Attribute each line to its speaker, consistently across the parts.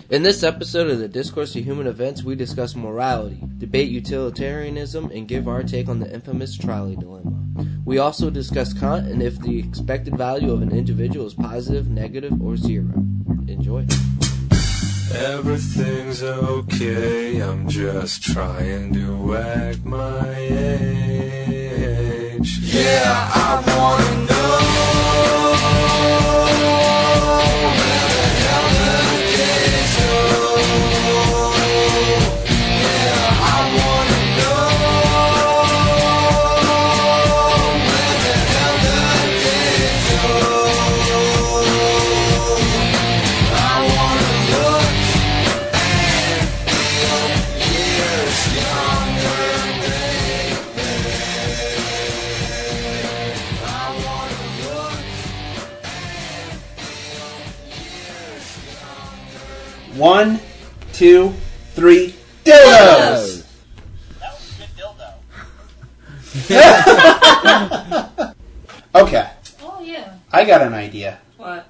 Speaker 1: In this episode of the Discourse to Human Events, we discuss morality, debate utilitarianism, and give our take on the infamous trolley dilemma. We also discuss Kant and if the expected value of an individual is positive, negative, or zero. Enjoy.
Speaker 2: Everything's okay, I'm just trying to act my age. Yeah, I wanna know where the hell the days go. Yeah, I wanna know where the hell the days go. I wanna look and feel years younger, baby. I wanna look and feel years younger.
Speaker 3: 1, 2, 3, dildos!
Speaker 4: That was a good dildo.
Speaker 3: Okay,
Speaker 5: Oh, yeah.
Speaker 3: I got an idea.
Speaker 5: What?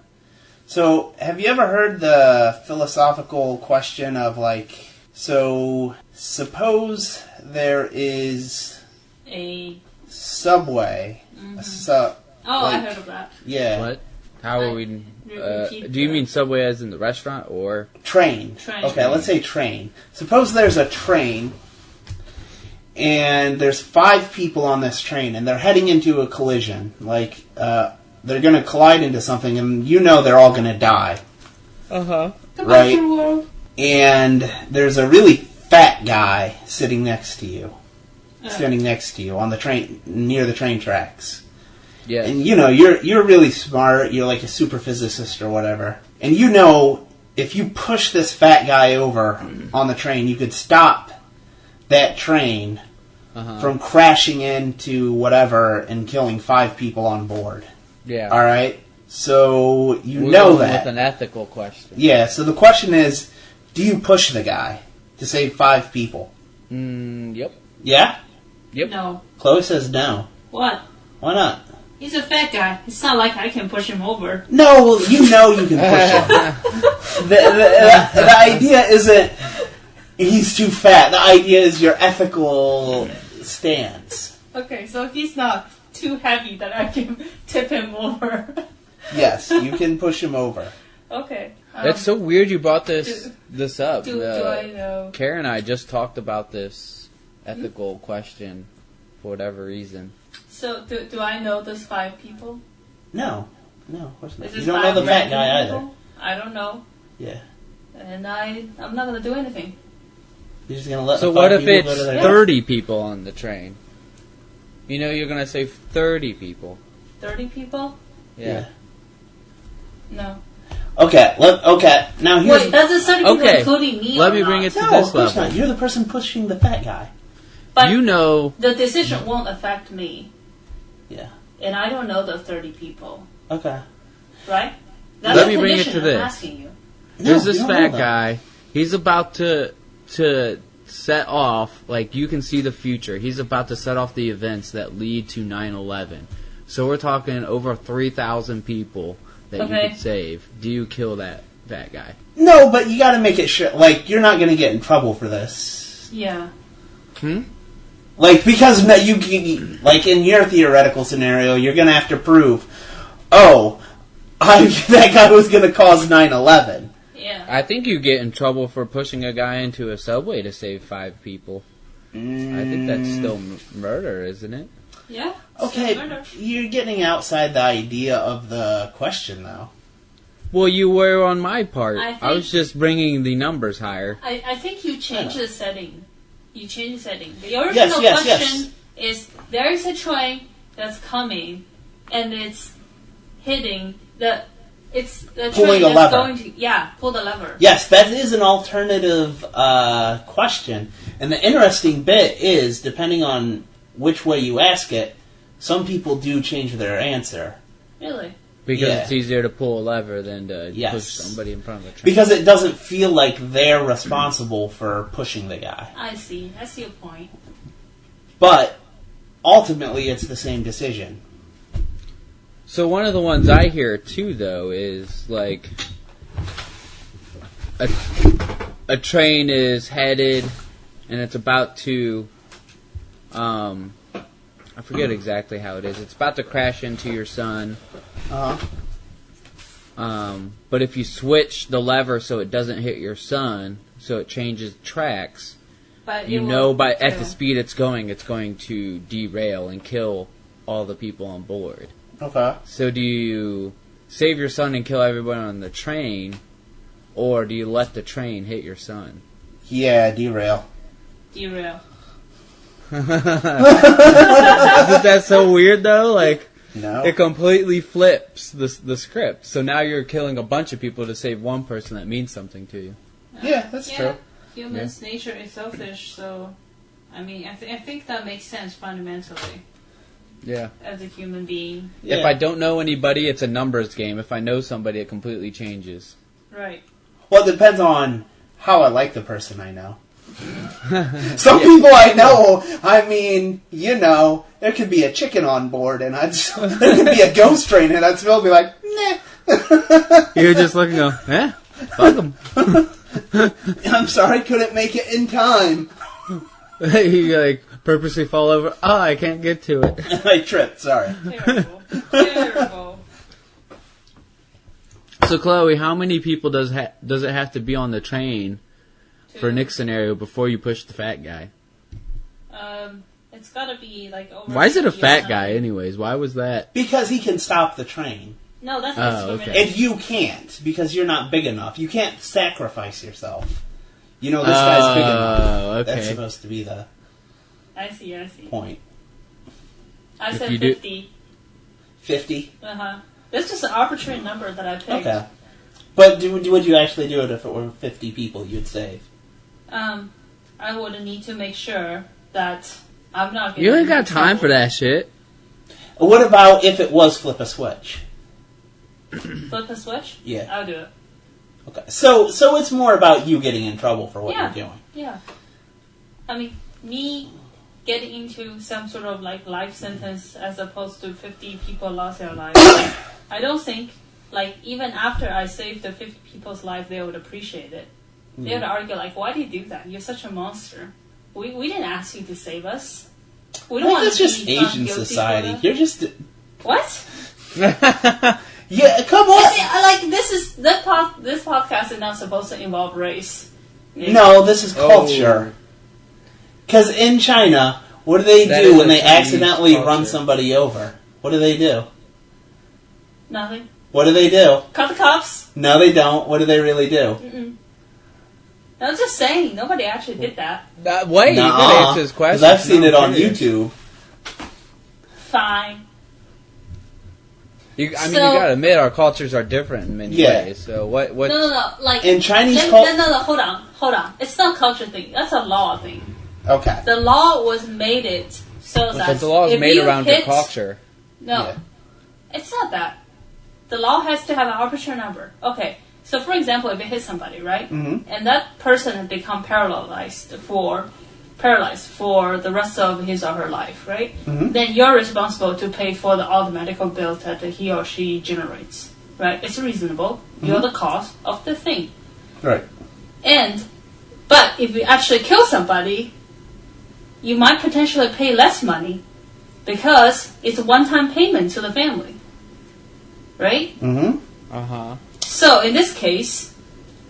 Speaker 3: So, have you ever heard the philosophical question of, like, so, suppose there is
Speaker 5: A...
Speaker 3: Subway, a
Speaker 5: Oh, I
Speaker 3: like-
Speaker 5: heard of that.
Speaker 3: yeah,
Speaker 1: What? How are we...
Speaker 5: Repeat
Speaker 1: do you
Speaker 5: that.
Speaker 1: mean Subway as in the restaurant, or...
Speaker 3: train.
Speaker 5: Train.
Speaker 3: Okay, let's say train. Suppose there's a train, and there's 5 people on this train, and they're heading into a collision. Like, they're going to collide into something, and you know they're all going to die.
Speaker 1: Uh-huh.
Speaker 3: Right? And there's a really fat guy sitting next to you. Standing next to you on the train, near the train tracks.
Speaker 1: Yeah.
Speaker 3: And you know, you're really smart, you're like a super physicist or whatever. And you know, if you push this fat guy over on the train, you could stop that train from crashing into whatever and killing 5 people on board.
Speaker 1: Yeah.
Speaker 3: Alright? So, you
Speaker 1: We're
Speaker 3: know
Speaker 1: going
Speaker 3: that.
Speaker 1: with an ethical question.
Speaker 3: Yeah, so the question is, do you push the guy to save 5 people?
Speaker 1: Yep.
Speaker 3: Yeah?
Speaker 1: Yep.
Speaker 5: No.
Speaker 3: Chloe says no.
Speaker 5: What?
Speaker 3: Why not?
Speaker 5: He's a fat guy. It's not like I can push him over.
Speaker 3: No, well, you know you can push him. The idea isn't he's too fat. The idea is your ethical stance.
Speaker 5: Okay, so he's not too heavy that I can tip him over.
Speaker 3: Yes, you can push him over.
Speaker 5: Okay.
Speaker 1: That's so weird you brought this up.
Speaker 5: Do I know?
Speaker 1: Karen and I just talked about this ethical question for whatever reason.
Speaker 5: So, do I know those 5 people?
Speaker 3: No, of course not.
Speaker 5: Is
Speaker 3: You
Speaker 5: this
Speaker 3: don't know
Speaker 5: 5
Speaker 3: the fat guy
Speaker 5: random
Speaker 3: either.
Speaker 5: people? I don't know.
Speaker 3: Yeah.
Speaker 5: And I'm not going to do anything.
Speaker 3: You're just going to let
Speaker 1: So
Speaker 3: the
Speaker 1: what
Speaker 3: 5
Speaker 1: if
Speaker 3: people
Speaker 1: it's
Speaker 3: go to their
Speaker 1: 30 people on the train? You know you're going to say 30 people.
Speaker 5: 30 people?
Speaker 1: Yeah.
Speaker 5: No.
Speaker 3: Okay, now here's...
Speaker 5: Wait, that's 30 people
Speaker 1: Okay,
Speaker 5: including me
Speaker 1: let
Speaker 5: or
Speaker 1: me
Speaker 5: not?
Speaker 1: bring it to
Speaker 3: No,
Speaker 1: this
Speaker 3: of course
Speaker 1: level.
Speaker 3: not. You're the person pushing the fat guy.
Speaker 5: But
Speaker 1: You know...
Speaker 5: the decision won't affect me.
Speaker 3: Yeah.
Speaker 5: And I don't know the 30 people.
Speaker 3: Okay.
Speaker 5: Right? That's
Speaker 1: Let
Speaker 5: the
Speaker 1: me bring it
Speaker 5: condition
Speaker 1: to
Speaker 5: I'm
Speaker 1: this.
Speaker 5: asking you.
Speaker 1: There's
Speaker 3: No,
Speaker 1: this
Speaker 3: you don't
Speaker 1: fat
Speaker 3: know that.
Speaker 1: guy. He's about to set off, like you can see the future. He's about to set off the events that lead to 9/11. So we're talking over 3,000 people that
Speaker 5: Okay.
Speaker 1: you could save. Do you kill that fat guy?
Speaker 3: No, but you got to make it sure. Like, you're not going to get in trouble for this.
Speaker 5: Yeah.
Speaker 3: Like, because like in your theoretical scenario, you're going to have to prove, that guy was going to cause 9/11.
Speaker 5: Yeah.
Speaker 1: I think you get in trouble for pushing a guy into a subway to save 5 people. I think that's still murder, isn't it?
Speaker 5: Yeah.
Speaker 3: Okay,
Speaker 5: Still murder.
Speaker 3: you're getting outside the idea of the question, though.
Speaker 1: Well, you were on my part.
Speaker 5: I
Speaker 1: I
Speaker 5: think-
Speaker 1: was just bringing the numbers higher.
Speaker 5: I think you changed the setting. You changed the setting. The original
Speaker 3: Yes.
Speaker 5: question is there is a train that's coming and it's hitting the
Speaker 3: Pulling
Speaker 5: train
Speaker 3: a
Speaker 5: that's
Speaker 3: lever.
Speaker 5: going to pull the lever.
Speaker 3: Yes, that is an alternative question. And the interesting bit is, depending on which way you ask it, some people do change their answer.
Speaker 5: Really?
Speaker 1: Because
Speaker 3: Yeah.
Speaker 1: it's easier to pull a lever than to
Speaker 3: Yes.
Speaker 1: push somebody in front of a train.
Speaker 3: Because it doesn't feel like they're responsible for pushing the guy.
Speaker 5: I see. I see your point.
Speaker 3: But ultimately, it's the same decision.
Speaker 1: So one of the ones I hear too, though, is like
Speaker 6: a train is headed and it's about to, I forget exactly how it is. It's about to crash into your son. But if you switch the lever so it doesn't hit your son, so it changes tracks,
Speaker 5: But
Speaker 6: you
Speaker 5: it
Speaker 6: know
Speaker 5: will
Speaker 6: at
Speaker 5: kill.
Speaker 6: the speed it's going to derail and kill all the people on board.
Speaker 3: Okay.
Speaker 6: So do you save your son and kill everyone on the train, or do you let the train hit your son?
Speaker 3: Yeah, derail.
Speaker 5: Derail.
Speaker 6: Isn't that so weird though? Like,
Speaker 3: No.
Speaker 6: it completely flips the script. So now you're killing a bunch of people to save one person that means something to you.
Speaker 3: Yeah, that's true.
Speaker 5: Humans' nature is selfish, so I mean, I think that makes sense fundamentally
Speaker 6: Yeah.
Speaker 5: as a human being.
Speaker 3: Yeah.
Speaker 6: If I don't know anybody, it's a numbers game. If I know somebody, it completely changes.
Speaker 5: Right.
Speaker 3: Well, it depends on how I like the person I know. Some people I know, I mean, you know, there could be a chicken on board, and there could be a ghost train, and I'd still be like, nah.
Speaker 6: You're just looking and go, eh? Fuck them.
Speaker 3: I'm sorry, couldn't make it in time.
Speaker 6: You like purposely fall over. Oh, I can't get to it.
Speaker 3: I tripped, sorry.
Speaker 5: Terrible. Terrible.
Speaker 6: So, Chloe, how many people does it have to be on the train for Nick's scenario before you push the fat guy?
Speaker 5: It's gotta be like over.
Speaker 6: Why is it a
Speaker 5: 50
Speaker 6: fat
Speaker 5: or
Speaker 6: guy,
Speaker 5: something.
Speaker 6: anyways? Why was that?
Speaker 3: Because he can stop the train.
Speaker 5: No, that's
Speaker 6: Oh,
Speaker 5: discrimination.
Speaker 6: okay.
Speaker 3: And you can't, because you're not big enough. You can't sacrifice yourself. You know, this guy's big enough.
Speaker 6: Oh,
Speaker 3: That's
Speaker 6: okay.
Speaker 3: supposed to be the
Speaker 5: I see.
Speaker 3: point.
Speaker 5: I
Speaker 6: If
Speaker 5: said
Speaker 6: you do-
Speaker 5: 50.
Speaker 3: 50?
Speaker 5: That's just an arbitrary number that I picked.
Speaker 3: Okay. But would you actually do it if it were 50 people you'd save?
Speaker 5: I would need to make sure that I'm not getting
Speaker 6: You ain't
Speaker 5: into
Speaker 6: got time
Speaker 5: trouble.
Speaker 6: for that shit.
Speaker 3: What about if it was flip a switch?
Speaker 5: Flip a switch?
Speaker 3: Yeah.
Speaker 5: I'll do it.
Speaker 3: Okay. So it's more about you getting in trouble for what you're doing.
Speaker 5: Yeah. I mean, me getting into some sort of like life sentence as opposed to 50 people lost their lives. I don't think, like, even after I saved the 50 people's life, they would appreciate it. They would argue, like, why do you do that? You're such a monster. We didn't ask you to save us. We don't
Speaker 3: Well,
Speaker 5: want
Speaker 3: that's
Speaker 5: to
Speaker 3: just
Speaker 5: be found
Speaker 3: Asian
Speaker 5: guilty for
Speaker 3: society.
Speaker 5: that.
Speaker 3: You're just...
Speaker 5: What?
Speaker 3: Yeah, come
Speaker 5: You
Speaker 3: on!
Speaker 5: see, like, this podcast is not supposed to involve race.
Speaker 3: No, this is culture. Because in China, what do they
Speaker 6: That
Speaker 3: do
Speaker 6: is
Speaker 3: when
Speaker 6: a
Speaker 3: they
Speaker 6: Chinese
Speaker 3: accidentally run
Speaker 6: culture.
Speaker 3: somebody over? What do they do?
Speaker 5: Nothing.
Speaker 3: What do they do?
Speaker 5: Cut the cops.
Speaker 3: No, they don't. What do they really do?
Speaker 5: Mm-mm. I was just saying, nobody actually did that.
Speaker 6: Wait, you
Speaker 3: Nuh-uh.
Speaker 6: can answer his
Speaker 3: 'Cause
Speaker 6: question.
Speaker 3: I've seen it on
Speaker 6: curious.
Speaker 3: YouTube.
Speaker 5: Fine.
Speaker 6: I mean,
Speaker 5: So-
Speaker 6: you gotta admit, our cultures are different in many
Speaker 3: Yeah.
Speaker 6: ways. So what?
Speaker 5: No. Like
Speaker 3: In Chinese
Speaker 5: no,
Speaker 3: cul-
Speaker 5: hold on. It's not a culture thing. That's a law thing.
Speaker 3: Okay.
Speaker 5: The law was made it so that
Speaker 6: But the law is
Speaker 5: if
Speaker 6: made
Speaker 5: you
Speaker 6: around
Speaker 5: hit,
Speaker 6: your culture.
Speaker 5: No,
Speaker 3: Yeah.
Speaker 5: it's not that. The law has to have an arbitrary number. Okay, so for example, if it hits somebody, right, and that person has become paralyzed for the rest of his or her life, right? Then you're responsible to pay for the all the medical bills that he or she generates, right? It's reasonable. You're the cause of the thing.
Speaker 3: Right.
Speaker 5: But if you actually kill somebody, you might potentially pay less money because it's a one-time payment to the family, right?
Speaker 6: Uh-huh.
Speaker 5: So in this case,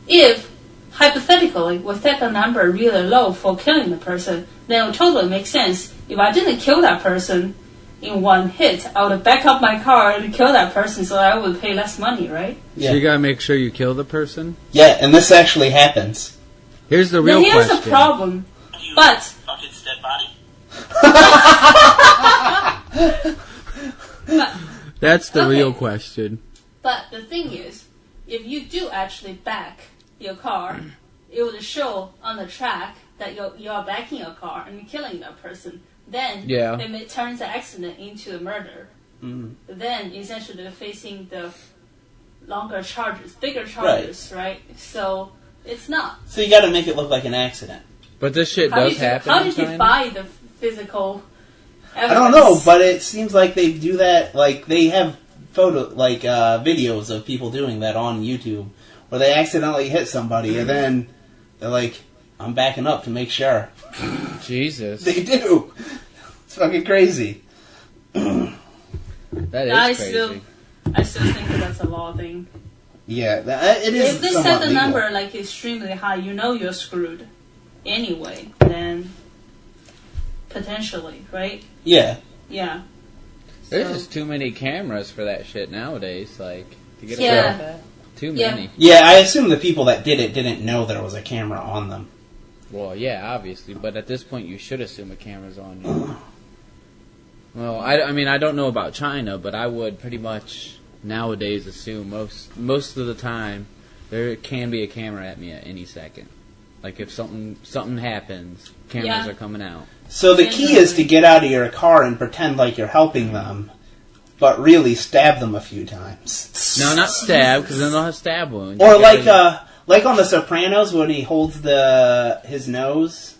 Speaker 5: if hypothetically we set the number really low for killing the person, then it would totally make sense. If I didn't kill that person in one hit, I would back up my car and kill that person so I would pay less money, right?
Speaker 3: Yeah.
Speaker 6: So you gotta make sure you kill the person.
Speaker 3: Yeah, and this actually happens.
Speaker 6: Here's the
Speaker 5: Now
Speaker 6: real
Speaker 5: here's
Speaker 6: question.
Speaker 5: the problem. But
Speaker 4: Fuck its dead body.
Speaker 6: That's the
Speaker 5: Okay.
Speaker 6: real question.
Speaker 5: But the thing is, if you do actually back your car, it would show on the track that you are backing a car and killing that person. Then
Speaker 6: Yeah.
Speaker 5: it turns the accident into a murder. Then essentially they're facing the longer charges, bigger charges, right? So it's not.
Speaker 3: So you gotta make it look like an accident.
Speaker 6: But this shit
Speaker 5: How
Speaker 6: does
Speaker 5: did you,
Speaker 6: happen
Speaker 5: how
Speaker 6: in
Speaker 5: did you
Speaker 6: China.
Speaker 5: buy the physical
Speaker 3: I
Speaker 5: evidence?
Speaker 3: don't know, but it seems like they do that, like, they have videos of people doing that on YouTube, or they accidentally hit somebody, and then they're like, I'm backing up to make sure.
Speaker 6: Jesus.
Speaker 3: They do. It's fucking crazy.
Speaker 6: That is
Speaker 5: I
Speaker 6: crazy.
Speaker 5: still think that's a law thing.
Speaker 3: Yeah, it is.
Speaker 5: If they
Speaker 3: somewhat
Speaker 5: set the
Speaker 3: legal.
Speaker 5: number like extremely high, you know you're screwed anyway. Then potentially, right?
Speaker 3: Yeah.
Speaker 5: Yeah.
Speaker 6: There's
Speaker 5: So-
Speaker 6: just too many cameras for that shit nowadays. Like, to get
Speaker 5: Yeah.
Speaker 6: away with that. Too
Speaker 5: Yeah.
Speaker 6: many.
Speaker 3: Yeah, I assume the people that did it didn't know there was a camera on them.
Speaker 6: Well, yeah, obviously, but at this point, you should assume a camera's on you. Well, I mean, I don't know about China, but I would pretty much nowadays assume most of the time there can be a camera at me at any second. Like if something happens, cameras
Speaker 5: Yeah.
Speaker 6: are coming out.
Speaker 3: So the key is to get out of your car and pretend like you're helping them, but really stab them a few times.
Speaker 6: No, not stab, because then they'll have stab wounds.
Speaker 3: Or
Speaker 6: You gotta-
Speaker 3: like on The Sopranos when he holds his nose.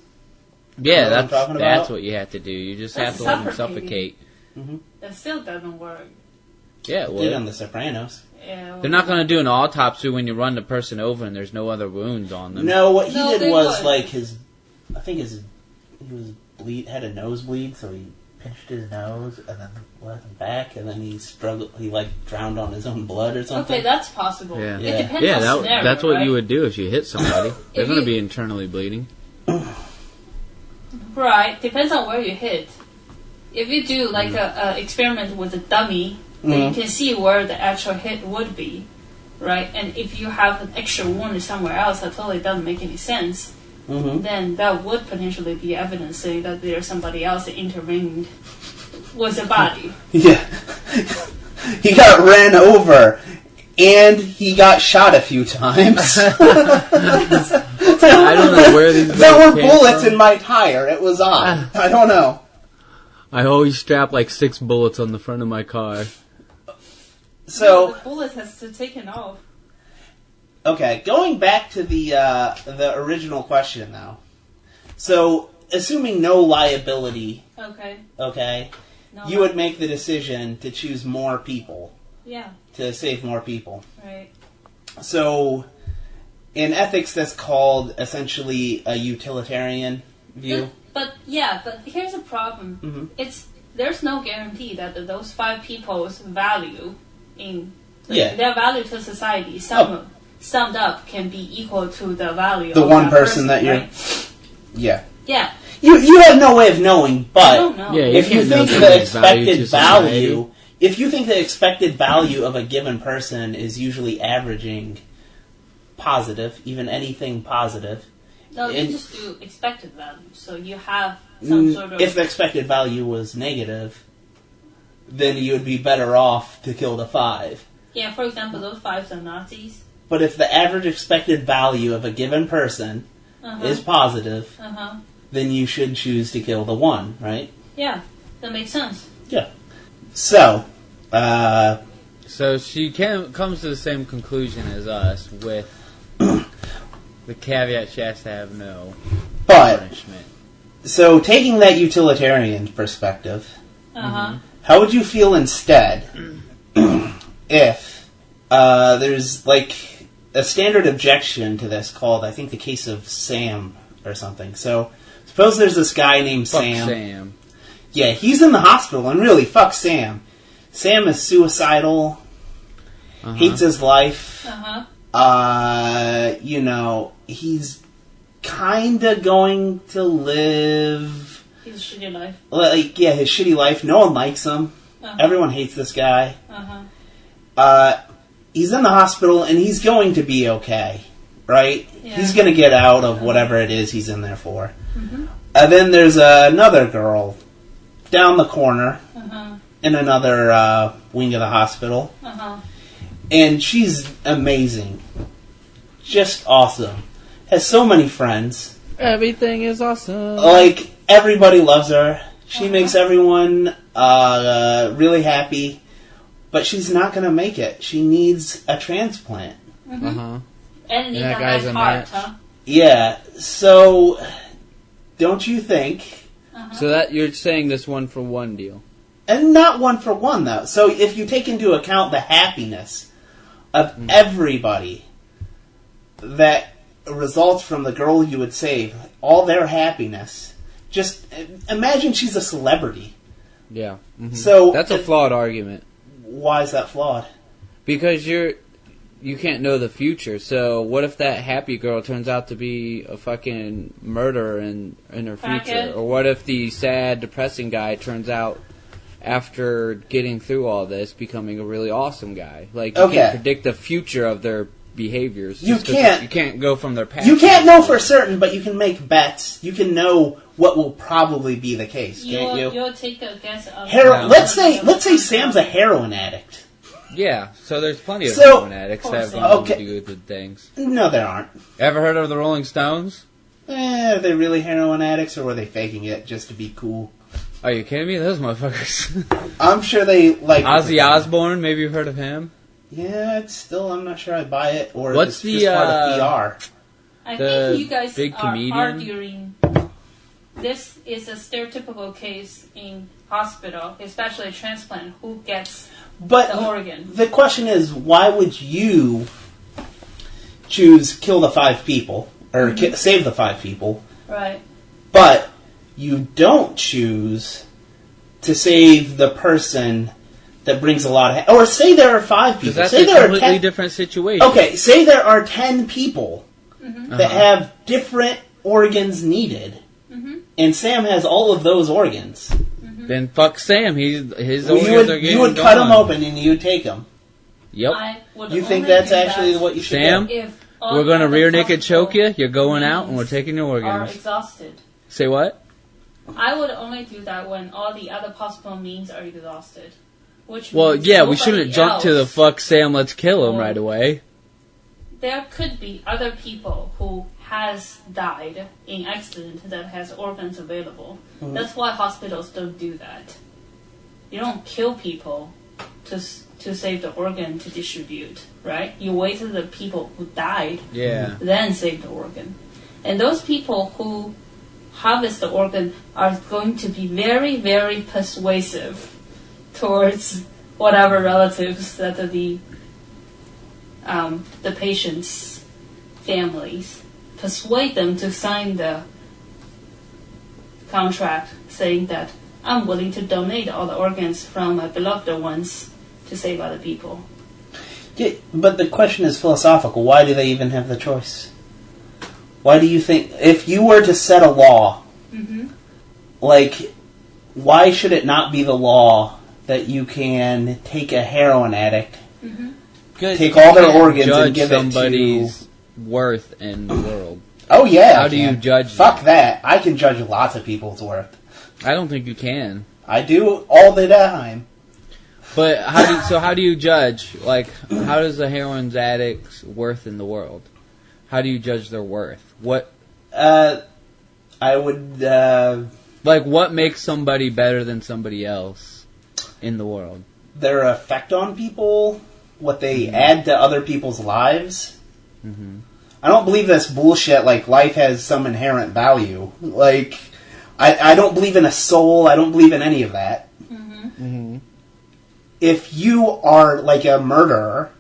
Speaker 6: yeah,
Speaker 3: what I'm talking about?
Speaker 6: that's what you have to do. You just have
Speaker 5: That's
Speaker 6: to let them
Speaker 5: suffocating.
Speaker 6: suffocate.
Speaker 5: That still doesn't work.
Speaker 6: Yeah,
Speaker 3: Did
Speaker 6: well,
Speaker 3: on The Sopranos.
Speaker 5: Yeah,
Speaker 6: they're not going to do an autopsy when you run the person over and there's no other wounds on them.
Speaker 3: No, what he
Speaker 5: No,
Speaker 3: did
Speaker 5: they
Speaker 3: was
Speaker 5: would.
Speaker 3: like he had a nosebleed, so he pinched his nose and then let him back, and then he drowned on his own blood or something.
Speaker 5: Okay, that's possible.
Speaker 6: Yeah.
Speaker 5: It depends
Speaker 6: Yeah,
Speaker 5: on the scenario,
Speaker 6: that's what
Speaker 5: right?
Speaker 6: you would do if you hit somebody. They're going to
Speaker 5: you-
Speaker 6: be internally bleeding.
Speaker 5: Right, depends on where you hit. If you do like a experiment with a dummy, then you can see where the actual hit would be, right? And if you have an extra wound somewhere else that totally doesn't make any sense, then that would potentially be evidence saying that there's somebody else that intervened with the body.
Speaker 3: Yeah. He got ran over, and he got shot a few times.
Speaker 6: I don't know where these
Speaker 3: There
Speaker 6: bullets
Speaker 3: were
Speaker 6: came
Speaker 3: bullets
Speaker 6: from.
Speaker 3: in my tire. It was odd. I don't know.
Speaker 6: I always strap like 6 bullets on the front of my car.
Speaker 3: So,
Speaker 5: the bullets has to taken off.
Speaker 3: okay, going back to the original question, though. So, assuming no liability,
Speaker 5: Okay.
Speaker 3: okay,
Speaker 5: No,
Speaker 3: you would make the decision to choose more people,
Speaker 5: Yeah.
Speaker 3: to save more people.
Speaker 5: Right.
Speaker 3: So, in ethics, that's called essentially a utilitarian view.
Speaker 5: But here's the problem. There's no guarantee that those 5 people's value in their value to society summed up can be equal to the value
Speaker 3: The
Speaker 5: of
Speaker 3: one
Speaker 5: that
Speaker 3: person that you're...
Speaker 5: right?
Speaker 3: Yeah.
Speaker 5: Yeah.
Speaker 3: You have no way of knowing,
Speaker 5: I
Speaker 3: but
Speaker 5: don't know.
Speaker 6: Yeah,
Speaker 3: if you
Speaker 6: can't know
Speaker 3: think the
Speaker 6: somebody's value to
Speaker 3: expected
Speaker 6: society.
Speaker 3: value, if you think the expected value of a given person is usually averaging positive, even anything positive,
Speaker 5: No, you
Speaker 3: and-
Speaker 5: just do expected value. So you have some sort of...
Speaker 3: if the expected value was negative, then you would be better off to kill the 5.
Speaker 5: Yeah, for example, those 5s are Nazis.
Speaker 3: But if the average expected value of a given person is positive, then you should choose to kill the 1, right?
Speaker 5: Yeah, that makes sense.
Speaker 3: Yeah. So,
Speaker 6: So she comes to the same conclusion as us with the caveat she has to have no
Speaker 3: but,
Speaker 6: punishment.
Speaker 3: so taking that utilitarian perspective, how would you feel instead if there's like a standard objection to this called, I think, the case of Sam or something. So suppose there's this guy named
Speaker 6: Fuck
Speaker 3: Sam.
Speaker 6: Sam.
Speaker 3: Yeah, he's in the hospital, and really, fuck Sam. Sam is suicidal, hates his life. He's kinda going to live
Speaker 5: His shitty life.
Speaker 3: his shitty life. No one likes him. Everyone hates this guy. He's in the hospital, and he's going to be okay, right?
Speaker 5: Yeah.
Speaker 3: He's going to get out of whatever it is he's in there for. And then there's another girl down the corner in another wing of the hospital. And she's amazing. Just awesome. Has so many friends.
Speaker 6: Everything is awesome.
Speaker 3: Like, everybody loves her. She makes everyone really happy. But she's not going to make it. She needs a transplant.
Speaker 6: Uh-huh.
Speaker 5: And you
Speaker 6: that
Speaker 5: have
Speaker 6: guy's
Speaker 5: nice
Speaker 6: a
Speaker 5: heart,
Speaker 6: match.
Speaker 5: huh?
Speaker 3: Yeah, so don't you think...
Speaker 6: So that you're saying this 1-for-1 deal.
Speaker 3: And not 1-for-1, though. So if you take into account the happiness of everybody, that results from the girl you would save, all their happiness. Just imagine she's a celebrity.
Speaker 6: Yeah. Mm-hmm.
Speaker 3: So
Speaker 6: that's a flawed argument.
Speaker 3: Why is that flawed?
Speaker 6: Because you can't know the future. So what if that happy girl turns out to be a fucking murderer in her future? Or what if the sad, depressing guy turns out, after getting through all this, becoming a really awesome guy? Like, you can't predict the future of their behaviors.
Speaker 3: You can't.
Speaker 6: You can't go from their past.
Speaker 3: You can't know for certain, but you can make bets. You can know what will probably be the case, can't you?
Speaker 5: You'll take a guess of...
Speaker 3: Let's say Sam's a heroin addict.
Speaker 6: Yeah, so there's plenty of heroin addicts that have nothing to do with the things.
Speaker 3: No, there aren't.
Speaker 6: Ever heard of the Rolling Stones?
Speaker 3: Are they really heroin addicts, or were they faking it just to be cool?
Speaker 6: Are you kidding me? Those motherfuckers.
Speaker 3: I'm sure they like...
Speaker 6: Ozzy Osbourne, maybe you've heard of him?
Speaker 3: Yeah, I'm not sure I buy it, or
Speaker 6: what's
Speaker 3: it's just part of PR.
Speaker 5: I think you guys
Speaker 6: big
Speaker 5: are
Speaker 6: comedian?
Speaker 5: arguing. This is a stereotypical case in hospital, especially a transplant, who gets the organ.
Speaker 3: The question is, why would you choose kill the 5 people, or save the 5 people,
Speaker 5: right?
Speaker 3: But you don't choose to save the person that brings a lot of... Or say there are 5 people.
Speaker 6: That's
Speaker 3: say
Speaker 6: a
Speaker 3: there
Speaker 6: completely
Speaker 3: are
Speaker 6: different situation.
Speaker 3: Okay, say there are 10 people that have different organs needed. And Sam has all of those organs.
Speaker 6: Then fuck Sam. His organs are getting
Speaker 3: You would cut them open and you would take them.
Speaker 6: Yep.
Speaker 3: You think that's actually what you should
Speaker 6: Sam,
Speaker 3: do?
Speaker 6: we're going to rear naked choke you. You're going out and we're taking your
Speaker 5: Are
Speaker 6: organs.
Speaker 5: exhausted.
Speaker 6: Say what?
Speaker 5: I would only do that when all the other possible means are exhausted. Which
Speaker 6: Well,
Speaker 5: means
Speaker 6: yeah, we
Speaker 5: nobody
Speaker 6: shouldn't jump to the
Speaker 5: else-
Speaker 6: fuck Sam, let's kill him right away.
Speaker 5: There could be other people who has died in accident that has organs available. That's why hospitals don't do that. You don't kill people to save the organ to distribute, right? You wait till the people who died, then save the organ. And those people who harvest the organ are going to be very, very persuasive towards whatever relatives that the patient's families. Persuade them to sign the contract saying that I'm willing to donate all the organs from my beloved ones to save other people.
Speaker 3: Yeah, but the question is philosophical. Why do they even have the choice? Why do you think... If you were to set a law, like, why should it not be the law that you can take a heroin addict, take all their organs and give it to...
Speaker 6: somebody's worth in the world.
Speaker 3: Oh, yeah.
Speaker 6: How do you judge
Speaker 3: Fuck that. I can judge lots of people's worth.
Speaker 6: I don't think you can.
Speaker 3: I do all the time.
Speaker 6: But how do you judge? Like, how does a heroin addict's worth in the world? How do you judge their worth? What?
Speaker 3: I would.
Speaker 6: Like, what makes somebody better than somebody else in the world?
Speaker 3: Their effect on people, what they add to other people's lives. I don't believe this bullshit. Like, life has some inherent value. Like, I don't believe in a soul. I don't believe in any of that. If you are like a murderer,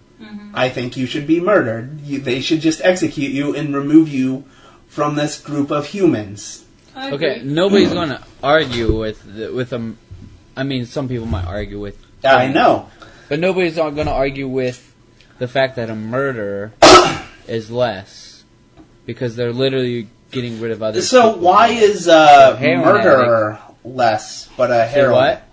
Speaker 3: I think you should be murdered. They should just execute you and remove you from this group of humans.
Speaker 6: Okay, nobody's going to argue with them. I mean, some people might argue with.
Speaker 3: I know,
Speaker 6: but nobody's going to argue with the fact that a murderer is less because they're literally getting rid of other.
Speaker 3: So
Speaker 6: people.
Speaker 3: why is murderer less, but a heroin?
Speaker 6: What?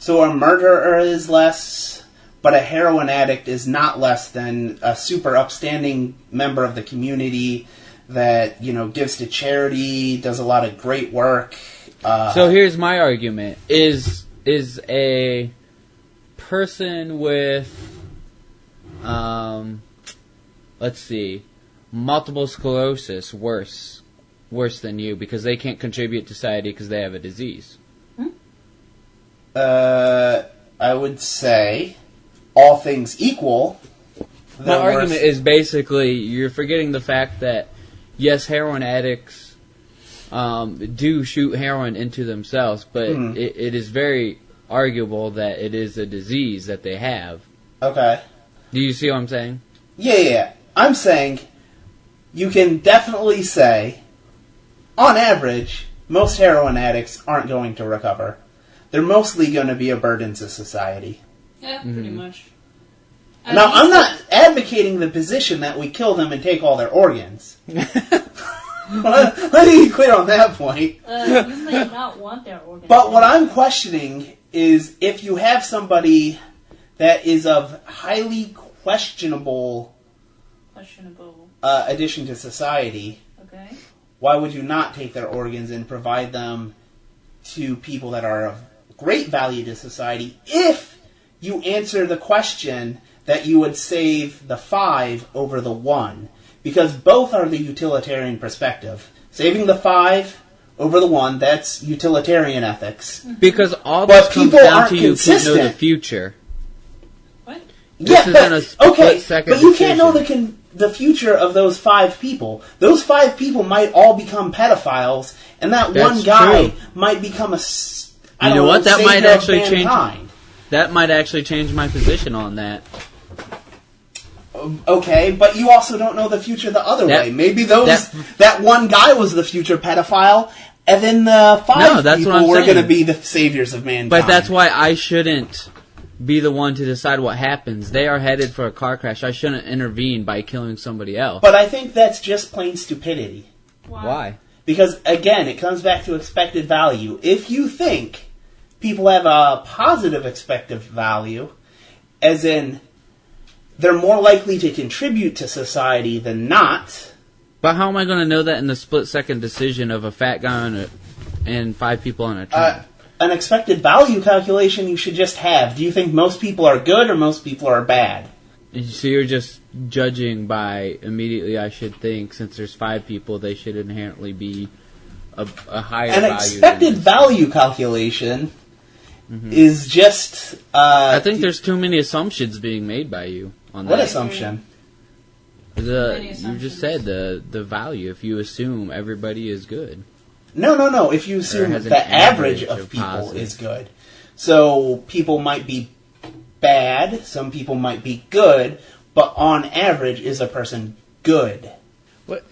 Speaker 3: So a murderer is less, but a heroin addict is not less than a super upstanding member of the community that, you know, gives to charity, does a lot of great work.
Speaker 6: So here's my argument: is a person with, let's see, multiple sclerosis worse than you because they can't contribute to society because they have a disease?
Speaker 3: I would say, all things equal.
Speaker 6: My argument is basically you're forgetting the fact that, yes, heroin addicts do shoot heroin into themselves, but it is very arguable that it is a disease that they have.
Speaker 3: Okay.
Speaker 6: Do you see what I'm saying?
Speaker 3: Yeah. I'm saying you can definitely say, on average, most heroin addicts aren't going to recover. They're mostly going to be a burden to society.
Speaker 5: Yeah, pretty much.
Speaker 3: Now, I'm not advocating the position that we kill them and take all their organs. Let me be clear on that point.
Speaker 5: You may not want their organs.
Speaker 3: But what I'm questioning is if you have somebody that is of highly questionable addition to society,
Speaker 5: okay,
Speaker 3: why would you not take their organs and provide them to people that are of great value to society if you answer the question that you would save the 5 over the 1? Because both are the utilitarian perspective. Saving the 5 over the 1, that's utilitarian ethics.
Speaker 6: Because all
Speaker 3: But
Speaker 6: this comes
Speaker 3: people
Speaker 6: down
Speaker 3: aren't
Speaker 6: to you can't know the
Speaker 3: consistent.
Speaker 6: future.
Speaker 5: what?
Speaker 6: This isn't a split-second
Speaker 3: but you can't know
Speaker 6: decision.
Speaker 3: the future of those 5 people. Those 5 people might all become pedophiles, and that
Speaker 6: That's
Speaker 3: one guy
Speaker 6: true.
Speaker 3: might become a
Speaker 6: You know what? That might
Speaker 3: savior of
Speaker 6: actually change.
Speaker 3: mankind.
Speaker 6: That might actually change my position on that.
Speaker 3: Okay, but you also don't know the future the other
Speaker 6: That-
Speaker 3: way. Maybe that one guy was the future pedophile, and then the 5
Speaker 6: that's what I'm
Speaker 3: people were
Speaker 6: saying.
Speaker 3: going to be the saviors of mankind.
Speaker 6: But that's why I shouldn't be the one to decide what happens. They are headed for a car crash. I shouldn't intervene by killing somebody else.
Speaker 3: But I think that's just plain stupidity.
Speaker 6: Why?
Speaker 3: Because, again, it comes back to expected value. If you think people have a positive expected value, as in they're more likely to contribute to society than not.
Speaker 6: But how am I going to know that in the split-second decision of a fat guy and 5 people on a train?
Speaker 3: An expected value calculation you should just have. Do you think most people are good or most people are bad?
Speaker 6: So you're just judging by immediately, I should think, since there's 5 people, they should inherently be a higher
Speaker 3: An
Speaker 6: value.
Speaker 3: expected value calculation is just...
Speaker 6: I think there's too many assumptions being made by you on that.
Speaker 3: What assumption?
Speaker 6: You just said the value. If you assume everybody is good.
Speaker 3: No. If you assume
Speaker 6: has an
Speaker 3: the average
Speaker 6: average
Speaker 3: of
Speaker 6: of
Speaker 3: people
Speaker 6: positive.
Speaker 3: is good. So people might be bad, some people might be good, but on average is a person good.
Speaker 6: What?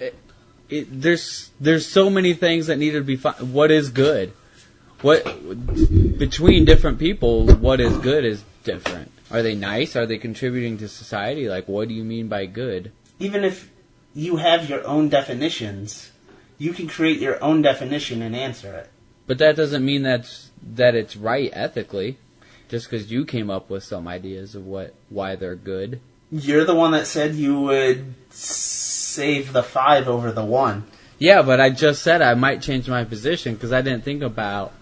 Speaker 6: There's so many things that need to be. What is good? What between different people? What is good is different. Are they nice? Are they contributing to society? Like, what do you mean by good?
Speaker 3: Even if you have your own definitions, you can create your own definition and answer it.
Speaker 6: But that doesn't mean that it's right ethically. Just because you came up with some ideas of why they're good.
Speaker 3: You're the one that said you would save the 5 over the 1.
Speaker 6: Yeah, but I just said I might change my position because I didn't think about,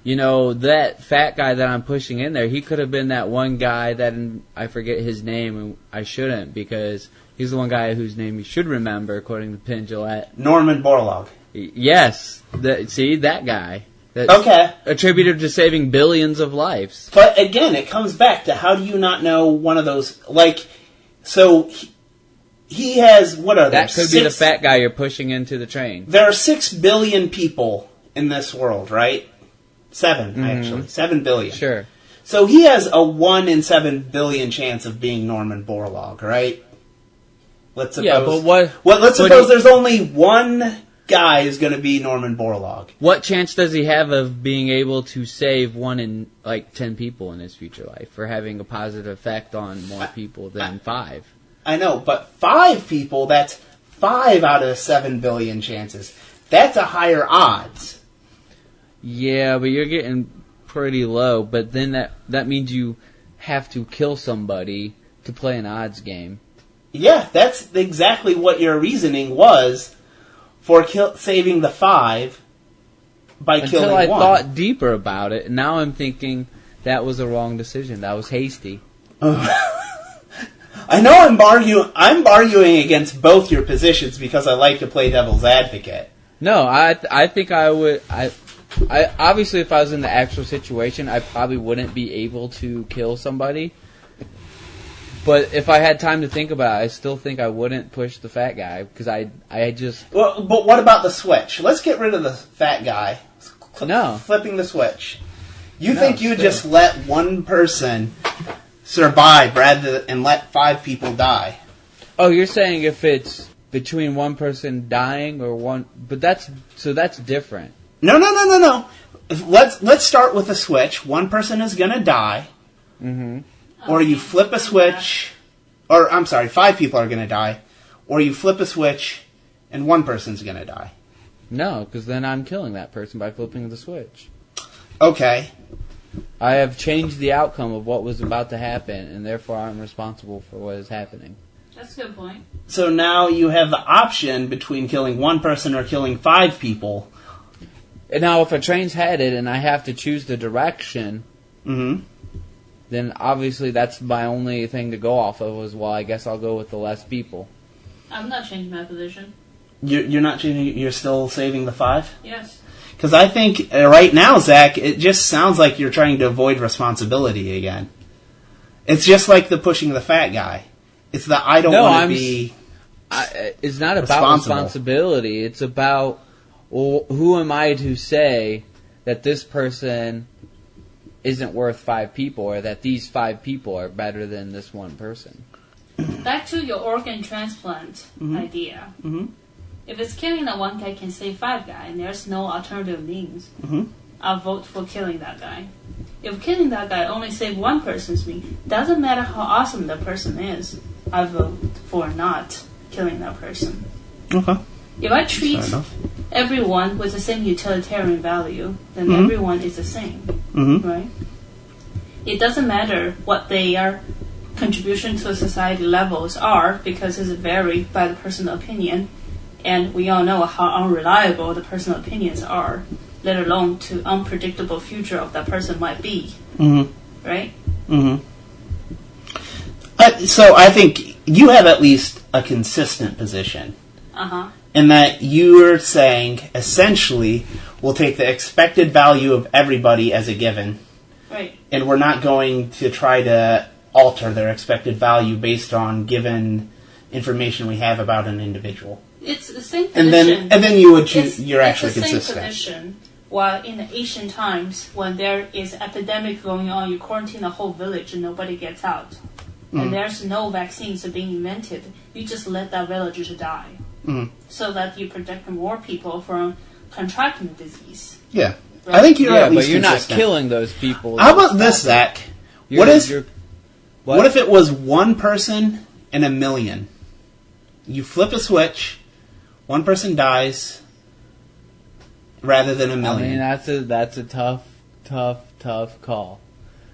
Speaker 6: that fat guy that I'm pushing in there. He could have been that one guy that I forget his name, and I shouldn't because he's the one guy whose name you should remember according to Penn Jillette.
Speaker 3: Norman Borlaug.
Speaker 6: Yes, that guy. That's
Speaker 3: Okay.
Speaker 6: attributed to saving billions of lives.
Speaker 3: But again, it comes back to how do you not know one of those, so he has, what are there?
Speaker 6: That could be the fat guy you're pushing into the train.
Speaker 3: There are 6 billion people in this world, right? 7, actually. 7 billion.
Speaker 6: Sure.
Speaker 3: So he has a 1 in 7 billion chance of being Norman Borlaug, right? Let's suppose.
Speaker 6: Yeah, but what?
Speaker 3: Let's suppose there's only one guy who's going to be Norman Borlaug.
Speaker 6: What chance does he have of being able to save 1 in 10 people in his future life, or having a positive effect on more people than 5?
Speaker 3: I know, but 5 people, that's 5 out of 7 billion chances. That's a higher odds.
Speaker 6: Yeah, but you're getting pretty low. But then that means you have to kill somebody to play an odds game.
Speaker 3: Yeah, that's exactly what your reasoning was for saving the 5 by killing
Speaker 6: Until I
Speaker 3: 1.
Speaker 6: thought deeper about it, and now I'm thinking that was a wrong decision. That was hasty.
Speaker 3: I know I'm arguing against both your positions because I like to play devil's advocate.
Speaker 6: No, I think I would. I obviously, if I was in the actual situation, I probably wouldn't be able to kill somebody. But if I had time to think about it, I still think I wouldn't push the fat guy because I just...
Speaker 3: Well, but what about the switch? Let's get rid of the fat guy.
Speaker 6: No.
Speaker 3: Flipping the switch. You think you just let one person survive rather than let 5 people die?
Speaker 6: Oh, you're saying if it's between one person dying or one, but that's different.
Speaker 3: No. Let's start with a switch. One person is going to die, or you flip a switch, or I'm sorry, 5 people are going to die, or you flip a switch and one person's going to die.
Speaker 6: No, because then I'm killing that person by flipping the switch.
Speaker 3: Okay.
Speaker 6: I have changed the outcome of what was about to happen, and therefore I'm responsible for what is happening.
Speaker 5: That's a good point.
Speaker 3: So now you have the option between killing one person or killing 5 people.
Speaker 6: And now if a train's headed and I have to choose the direction, then obviously that's my only thing to go off of was, well, I guess I'll go with the less people.
Speaker 5: I'm not changing my position.
Speaker 3: You're not changing, you're still saving the 5?
Speaker 5: Yes.
Speaker 3: Because I think right now, Zach, it just sounds like you're trying to avoid responsibility again. It's just like the pushing the fat guy. It's the I don't want to be
Speaker 6: it's not about responsibility. It's about, well, who am I to say that this person isn't worth 5 people or that these 5 people are better than this one person?
Speaker 5: Back to your organ transplant idea. If it's killing that one guy can save 5 guys and there's no alternative means, I'll vote for killing that guy. If killing that guy only save one person's means, doesn't matter how awesome that person is, I vote for not killing that person.
Speaker 3: Okay.
Speaker 5: If I treat everyone with the same utilitarian value, then everyone is the same, right? It doesn't matter what their contribution to a society levels are, because it's varied by the personal opinion, and we all know how unreliable the personal opinions are, let alone to unpredictable future of that person might be, right?
Speaker 3: So I think you have at least a consistent position. In that you're saying, essentially, we'll take the expected value of everybody as a given.
Speaker 5: Right.
Speaker 3: And we're not going to try to alter their expected value based on given information we have about an individual.
Speaker 5: It's the same position.
Speaker 3: And then you would choose, you're actually consistent.
Speaker 5: It's the same position. While in the ancient times, when there is epidemic going on, you quarantine a whole village and nobody gets out. And there's no vaccines being invented. You just let that village die. So that you protect more people from contracting the disease.
Speaker 3: Yeah.
Speaker 5: Right?
Speaker 3: I think you're at least
Speaker 6: but you're
Speaker 3: consistent.
Speaker 6: not killing those people.
Speaker 3: How about this, Zach? What if it was one person in a million? You flip a switch, one person dies, rather than a million.
Speaker 6: I mean, that's a tough call.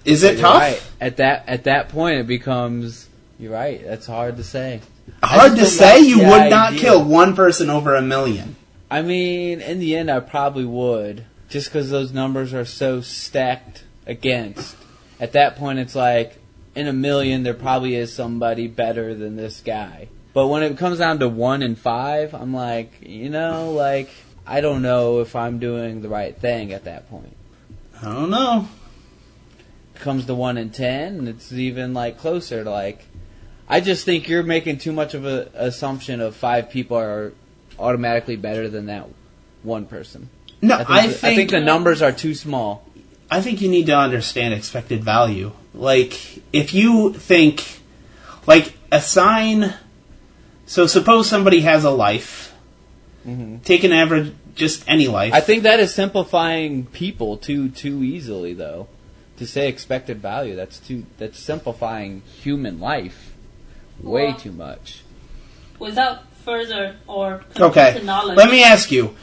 Speaker 3: Is it tough?
Speaker 6: Right. At that point, it becomes. You're right. That's hard to say.
Speaker 3: Hard to say? You would not kill one person over a million.
Speaker 6: I mean, in the end, I probably would. Just because those numbers are so stacked against. At that point, it's like, in a million, there probably is somebody better than this guy. But when it comes down to 1 in 5, I'm like, I don't know if I'm doing the right thing at that point.
Speaker 3: I don't know.
Speaker 6: It comes to 1 in 10, and it's even, closer to, I just think you're making too much of an assumption of 5 people are automatically better than that one person.
Speaker 3: No,
Speaker 6: I think the numbers are too small.
Speaker 3: I think you need to understand expected value. If you think, assign... So suppose somebody has a life. Take an average, just any life.
Speaker 6: I think that is simplifying people too easily, though. To say expected value, that's simplifying human life way too much.
Speaker 5: Without further or
Speaker 3: complete
Speaker 5: knowledge.
Speaker 3: Let me ask you,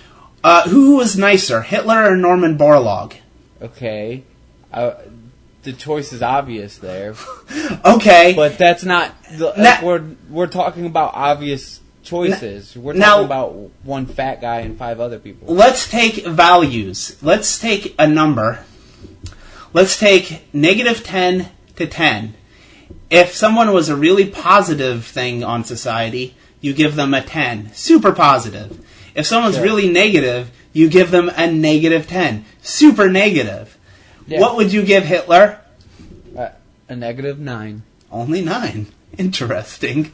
Speaker 3: who was nicer, Hitler or Norman Borlaug?
Speaker 6: Okay, the choice is obvious there.
Speaker 3: Okay,
Speaker 6: but that's not. We're talking about obvious choices. We're talking about one fat guy and 5 other people.
Speaker 3: Let's take values. Let's take a number. Let's take -10 to 10. If someone was a really positive thing on society, you give them a 10. Super positive. If someone's really negative, you give them a -10. Super negative. Yeah. What would you give Hitler?
Speaker 6: A -9.
Speaker 3: Only 9. Interesting.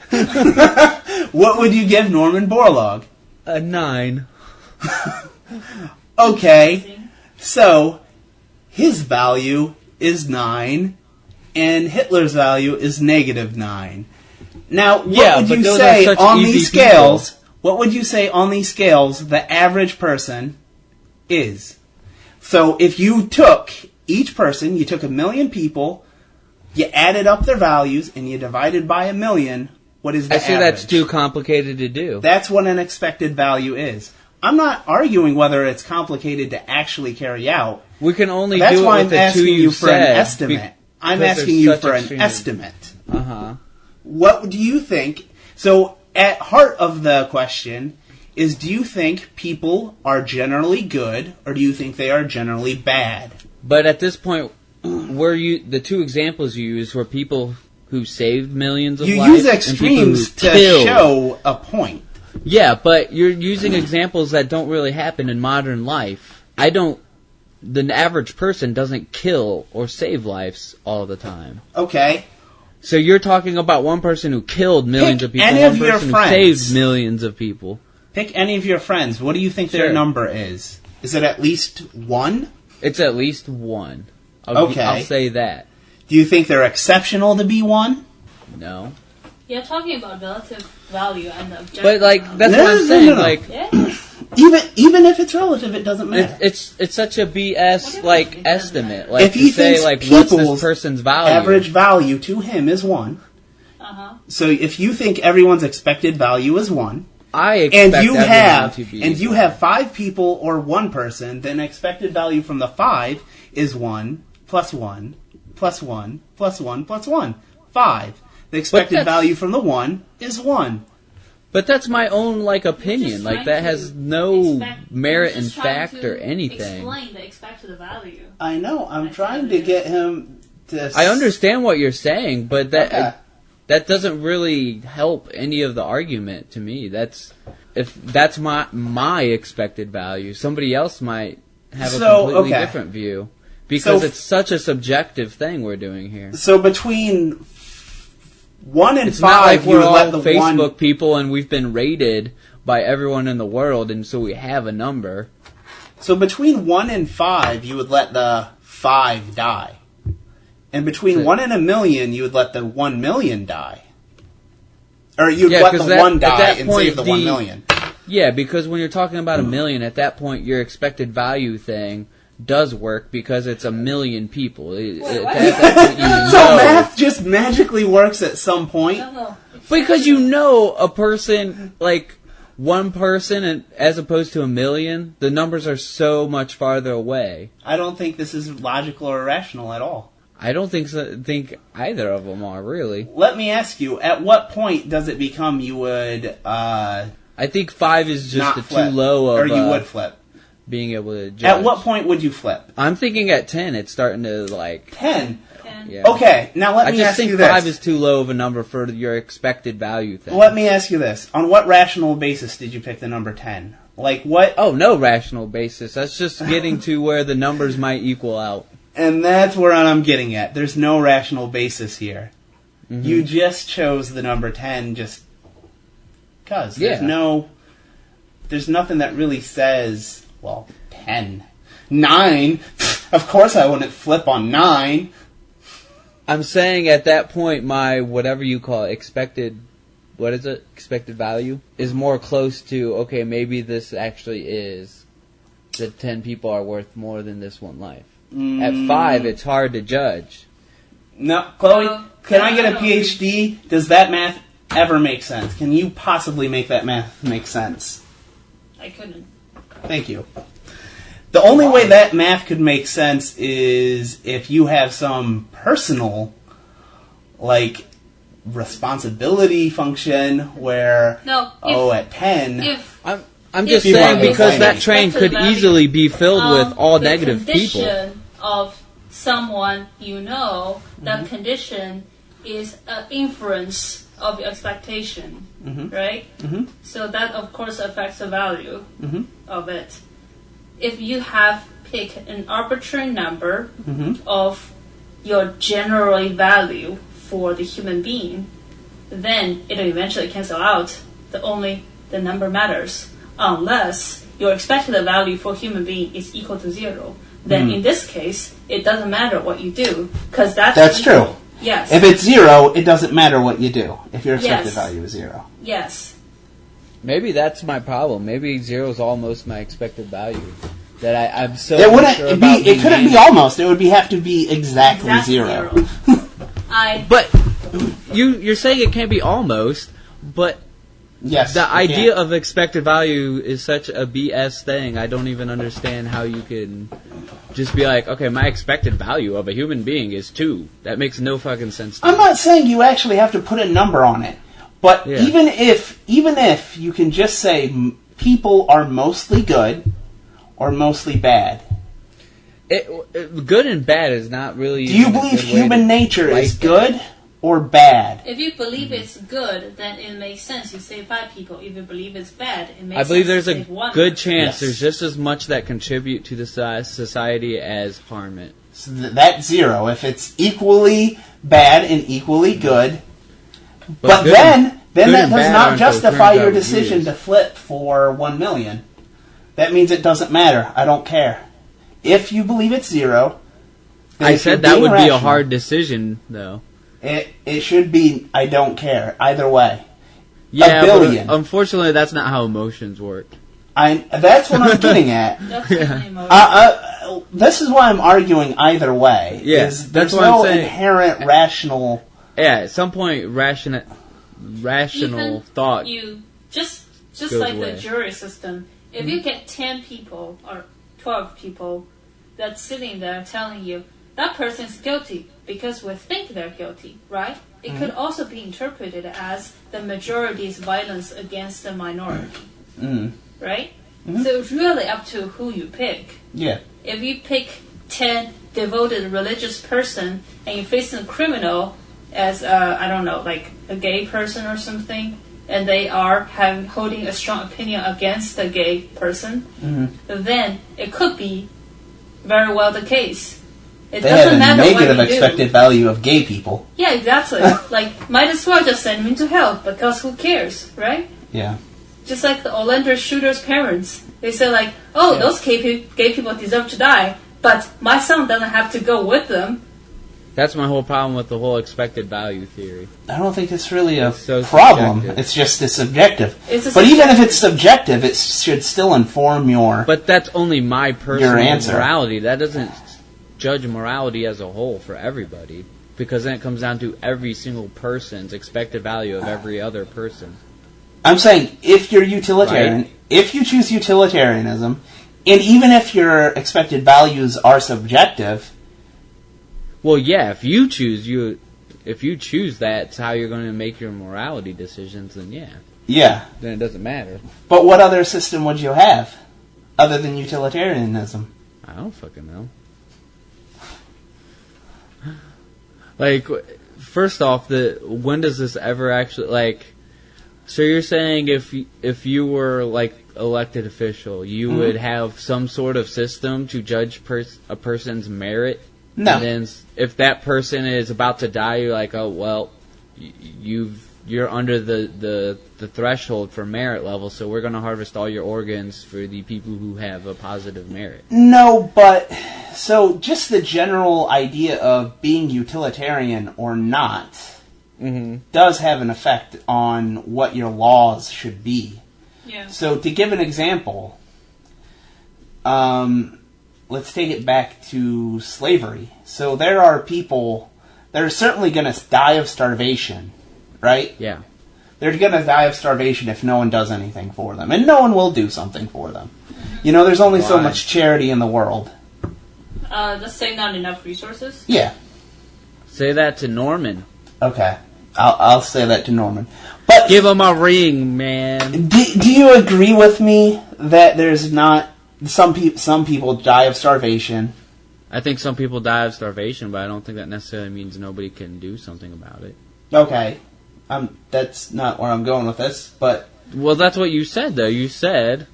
Speaker 3: What would you give Norman Borlaug?
Speaker 6: A 9.
Speaker 3: Okay. So, his value is 9, and Hitler's value is -9. Now, what
Speaker 6: Yeah,
Speaker 3: would
Speaker 6: but
Speaker 3: you
Speaker 6: those
Speaker 3: say
Speaker 6: are such
Speaker 3: on
Speaker 6: easy
Speaker 3: these scales? What would you say on these scales the average person is? So if you took each person, you took 1 million people, you added up their values, and you divided by 1 million, what is the
Speaker 6: I say
Speaker 3: average?
Speaker 6: that's too complicated to do.
Speaker 3: That's what an expected value is. I'm not arguing whether it's complicated to actually carry out.
Speaker 6: We can only
Speaker 3: That's
Speaker 6: do it
Speaker 3: why
Speaker 6: with
Speaker 3: I'm
Speaker 6: the
Speaker 3: asking
Speaker 6: two
Speaker 3: you for an
Speaker 6: said,
Speaker 3: estimate. I'm
Speaker 6: because
Speaker 3: asking
Speaker 6: there's
Speaker 3: you
Speaker 6: such
Speaker 3: for an
Speaker 6: extreme-
Speaker 3: estimate.
Speaker 6: Uh-huh.
Speaker 3: What do you think? So, at heart of the question is, do you think people are generally good, or do you think they are generally bad?
Speaker 6: But at this point, the two examples you used were people who saved millions of
Speaker 3: You
Speaker 6: lives
Speaker 3: use
Speaker 6: and
Speaker 3: extremes
Speaker 6: people
Speaker 3: to
Speaker 6: who killed.
Speaker 3: show a point.
Speaker 6: Yeah, but you're using examples that don't really happen in modern life. The average person doesn't kill or save lives all the time.
Speaker 3: Okay.
Speaker 6: So you're talking about one person who killed millions
Speaker 3: Pick
Speaker 6: of people,
Speaker 3: any
Speaker 6: one
Speaker 3: of your
Speaker 6: person who
Speaker 3: friends.
Speaker 6: saved millions of people.
Speaker 3: Pick any of your friends. What do you think their
Speaker 6: Sure.
Speaker 3: number is? Is it at least 1?
Speaker 6: It's at least one.
Speaker 3: Okay.
Speaker 6: I'll say that.
Speaker 3: Do you think they're exceptional to be 1?
Speaker 6: No.
Speaker 5: You're talking about relative value and objective.
Speaker 6: But like that's
Speaker 3: No,
Speaker 6: what I'm
Speaker 3: no,
Speaker 6: saying.
Speaker 3: no, no.
Speaker 6: Like
Speaker 5: yeah.
Speaker 3: Even if it's relative, it doesn't matter.
Speaker 6: it's such a BS like estimate. Like
Speaker 3: If
Speaker 6: to
Speaker 3: he
Speaker 6: say
Speaker 3: thinks
Speaker 6: like what's this
Speaker 3: people's
Speaker 6: person's value?
Speaker 3: Average value to him is 1.
Speaker 5: Uh-huh.
Speaker 3: So if you think everyone's expected value is 1,
Speaker 6: I expect
Speaker 3: and you
Speaker 6: everyone
Speaker 3: have
Speaker 6: to be
Speaker 3: and you have 5 people or 1 person, then expected value from the 5 is 1 plus 1 plus 1 plus 1 plus 1. 5. The expected
Speaker 6: that's-
Speaker 3: value from the 1 is 1.
Speaker 6: But that's my own like
Speaker 5: You're
Speaker 6: opinion.
Speaker 5: just
Speaker 6: Like
Speaker 5: trying
Speaker 6: that
Speaker 5: to
Speaker 6: has no
Speaker 5: expect-
Speaker 6: merit
Speaker 5: you're
Speaker 6: in
Speaker 5: just trying
Speaker 6: fact
Speaker 5: to
Speaker 6: or anything.
Speaker 5: Explain the expected value.
Speaker 3: I know. I'm
Speaker 5: I
Speaker 3: trying
Speaker 5: see.
Speaker 3: to get him to.
Speaker 6: I understand what you're saying, but that
Speaker 3: Okay.
Speaker 6: that doesn't really help any of the argument to me. That's my expected value. Somebody else might have a
Speaker 3: So,
Speaker 6: completely
Speaker 3: okay.
Speaker 6: different view because
Speaker 3: So-
Speaker 6: it's such a subjective thing we're doing here.
Speaker 3: So between 1 and
Speaker 6: It's
Speaker 3: 5,
Speaker 6: not like
Speaker 3: you
Speaker 6: we're
Speaker 3: would
Speaker 6: all
Speaker 3: let the
Speaker 6: Facebook
Speaker 3: 1.
Speaker 6: people and we've been rated by everyone in the world, and so we have a number.
Speaker 3: So between 1 and 5, you would let the 5 die. And between
Speaker 6: So-
Speaker 3: 1 and 1 million, you would let the 1 million die. Or you'd
Speaker 6: Yeah,
Speaker 3: let
Speaker 6: 'cause
Speaker 3: the
Speaker 6: that-
Speaker 3: 1
Speaker 6: at
Speaker 3: die
Speaker 6: that
Speaker 3: and
Speaker 6: point,
Speaker 3: save the 1 million.
Speaker 6: Yeah, because when you're talking about a million, at that point, your expected value thing does work because it's 1 million people.
Speaker 5: what?
Speaker 6: At that point, you
Speaker 3: So
Speaker 6: know.
Speaker 3: math just magically works at some point.
Speaker 5: No.
Speaker 6: Because you know a person, like one person, and as opposed to 1 million, the numbers are so much farther away.
Speaker 3: I don't think this is logical or rational at all.
Speaker 6: I don't think think either of them are really.
Speaker 3: Let me ask you, at what point does it become you would
Speaker 6: I think 5 is just
Speaker 3: not
Speaker 6: too
Speaker 3: flip?
Speaker 6: low of
Speaker 3: or you would flip?
Speaker 6: being able to judge.
Speaker 3: At what point would you flip?
Speaker 6: I'm thinking at 10, it's starting to like.
Speaker 3: 10.
Speaker 5: And
Speaker 6: Yeah.
Speaker 3: Okay, now let
Speaker 6: I
Speaker 3: me
Speaker 6: just
Speaker 3: ask
Speaker 6: think
Speaker 3: you this.
Speaker 6: 5 is too low of a number for your expected value thing.
Speaker 3: Let me ask you this. On what rational basis did you pick the number 10? Like what?
Speaker 6: Oh, no rational basis. That's just getting to where the numbers might equal out.
Speaker 3: And that's where I'm getting at. There's no rational basis here.
Speaker 6: Mm-hmm.
Speaker 3: You just chose the number 10 just because.
Speaker 6: Yeah.
Speaker 3: There's nothing that really says, well, 10. 9? Of course I wouldn't flip on 9.
Speaker 6: I'm saying at that point, my whatever you call it, expected value, is more close to, okay, maybe this actually is, that 10 people are worth more than this one life. At 5, it's hard to judge.
Speaker 3: No, Chloe, can I get a
Speaker 5: I don't
Speaker 3: PhD? Does that math ever make sense? Can you possibly make that math make sense?
Speaker 5: I couldn't.
Speaker 3: Thank you. The only way that math could make sense is if you have some personal, like, responsibility function where,
Speaker 5: No.
Speaker 3: at 10...
Speaker 5: If
Speaker 6: I'm just
Speaker 3: People
Speaker 6: saying
Speaker 3: are
Speaker 6: because
Speaker 3: complaining.
Speaker 6: that train could
Speaker 5: Expected
Speaker 6: easily be filled with all
Speaker 5: the
Speaker 6: negative people.
Speaker 5: condition of someone you know, that condition is an inference of your expectation, right? So that, of course, affects the value of it. If you have picked an arbitrary number of your general value for the human being, then it'll eventually cancel out. The number matters. Unless your expected value for human being is equal to 0. Then in this case, it doesn't matter what you do, because
Speaker 3: That's true.
Speaker 5: Yes.
Speaker 3: If it's 0, it doesn't matter what you do. If your expected
Speaker 5: Yes.
Speaker 3: value is 0.
Speaker 5: Yes.
Speaker 6: Maybe that's my problem. Maybe 0 is almost my expected value. That I'm so
Speaker 3: It wouldn't
Speaker 6: unsure
Speaker 3: be.
Speaker 6: about
Speaker 3: It couldn't be almost. It would have to be exactly 0.
Speaker 6: But you're saying it can't be almost, but
Speaker 3: Yes.
Speaker 6: the
Speaker 3: you
Speaker 6: idea
Speaker 3: can.
Speaker 6: of expected value is such a BS thing. I don't even understand how you can just be like, okay, my expected value of a human being is 2. That makes no fucking sense to
Speaker 3: I'm
Speaker 6: me.
Speaker 3: not saying you actually have to put a number on it, but
Speaker 6: Yeah.
Speaker 3: even if you can just say people are mostly good or mostly bad.
Speaker 6: Good and bad is not really.
Speaker 3: Do you
Speaker 6: even a
Speaker 3: believe
Speaker 6: good way
Speaker 3: human
Speaker 6: to
Speaker 3: nature is
Speaker 6: write
Speaker 3: good or bad?
Speaker 5: If you believe it's good, then it makes sense. You save 5 people. If you believe it's bad, it makes
Speaker 6: I believe
Speaker 5: sense
Speaker 6: there's
Speaker 5: to
Speaker 6: a
Speaker 5: save 1.
Speaker 6: good chance
Speaker 3: Yes.
Speaker 6: there's just as much that contribute to the society as harm it.
Speaker 3: So that's 0. If it's equally bad and equally good, but
Speaker 6: good
Speaker 3: then
Speaker 6: good
Speaker 3: that
Speaker 6: and
Speaker 3: does
Speaker 6: bad
Speaker 3: not
Speaker 6: aren't the
Speaker 3: justify
Speaker 6: terms I
Speaker 3: your
Speaker 6: would
Speaker 3: decision
Speaker 6: use.
Speaker 3: to flip for 1 million. That means it doesn't matter. I don't care. If you believe it's 0, then
Speaker 6: I
Speaker 3: if you're
Speaker 6: said that
Speaker 3: being
Speaker 6: would be a
Speaker 3: rational,
Speaker 6: hard decision, though.
Speaker 3: It should be I don't care either way.
Speaker 6: Yeah,
Speaker 3: billion.
Speaker 6: but unfortunately, that's not how emotions work.
Speaker 3: That's what I'm getting at.
Speaker 5: That's definitely emotion.
Speaker 3: This is why I'm arguing either way.
Speaker 6: Yeah,
Speaker 3: is
Speaker 6: that's
Speaker 3: there's
Speaker 6: what I'm
Speaker 3: no
Speaker 6: saying.
Speaker 3: inherent rational.
Speaker 6: Yeah, at some point, rational
Speaker 5: Even
Speaker 6: thought.
Speaker 5: You just
Speaker 6: goes
Speaker 5: like
Speaker 6: away.
Speaker 5: the jury system. If you get 10 people or 12 people that's sitting there telling you that person's guilty because we think they're guilty, right? It could also be interpreted as the majority's violence against the minority, right? So it's really up to who you pick.
Speaker 3: Yeah.
Speaker 5: If you pick 10 devoted religious person and you face a criminal as I don't know, like a gay person or something, and they are holding a strong opinion against the gay person, then it could be very well the case. It
Speaker 3: They
Speaker 5: doesn't
Speaker 3: have a
Speaker 5: matter
Speaker 3: negative
Speaker 5: what you
Speaker 3: expected
Speaker 5: do.
Speaker 3: value of gay people.
Speaker 5: Yeah, exactly. Like, might as well just send him to hell because who cares, right?
Speaker 3: Yeah.
Speaker 5: Just like the Orlando shooter's parents. They say like, oh, those gay people deserve to die, but my son doesn't have to go with them.
Speaker 6: That's my whole problem with the whole expected value theory.
Speaker 3: I don't think it's really a
Speaker 6: It's so
Speaker 3: problem.
Speaker 6: subjective.
Speaker 3: It's just it's subjective.
Speaker 5: It's
Speaker 3: But even if it's subjective, it should still inform your.
Speaker 6: But that's only my personal
Speaker 3: answer.
Speaker 6: morality. That doesn't judge morality as a whole for everybody. Because then it comes down to every single person's expected value of every other person.
Speaker 3: I'm saying if you're utilitarian,
Speaker 6: Right.
Speaker 3: if you choose utilitarianism, and even if your expected values are subjective,
Speaker 6: Well, yeah, if you choose that's how you're going to make your morality decisions, then
Speaker 3: yeah.
Speaker 6: then it doesn't matter.
Speaker 3: But what other system would you have other than utilitarianism?
Speaker 6: I don't fucking know. Like, first off, when does this ever actually, like, so you're saying if you were, like, elected official, you would have some sort of system to judge a person's merit?
Speaker 3: No.
Speaker 6: And then if that person is about to die, you're like, oh, well, you're under the threshold for merit level, so we're going to harvest all your organs for the people who have a positive merit.
Speaker 3: No, but so just the general idea of being utilitarian or not does have an effect on what your laws should be.
Speaker 5: Yeah.
Speaker 3: So to give an example, let's take it back to slavery. So there are people that are certainly going to die of starvation, right?
Speaker 6: Yeah.
Speaker 3: They're going to die of starvation if no one does anything for them. And no one will do something for them. You know, there's only so
Speaker 6: Why?
Speaker 3: much charity in the world.
Speaker 5: Let's say not enough resources.
Speaker 3: Yeah.
Speaker 6: Say that to Norman.
Speaker 3: Okay. I'll say that to Norman. But
Speaker 6: Give him a ring, man.
Speaker 3: do you agree with me that there's not... Some people die of starvation.
Speaker 6: I think some people die of starvation, but I don't think that necessarily means nobody can do something about it.
Speaker 3: Okay. That's not where I'm going with this, but...
Speaker 6: Well, that's what you said, though. You said...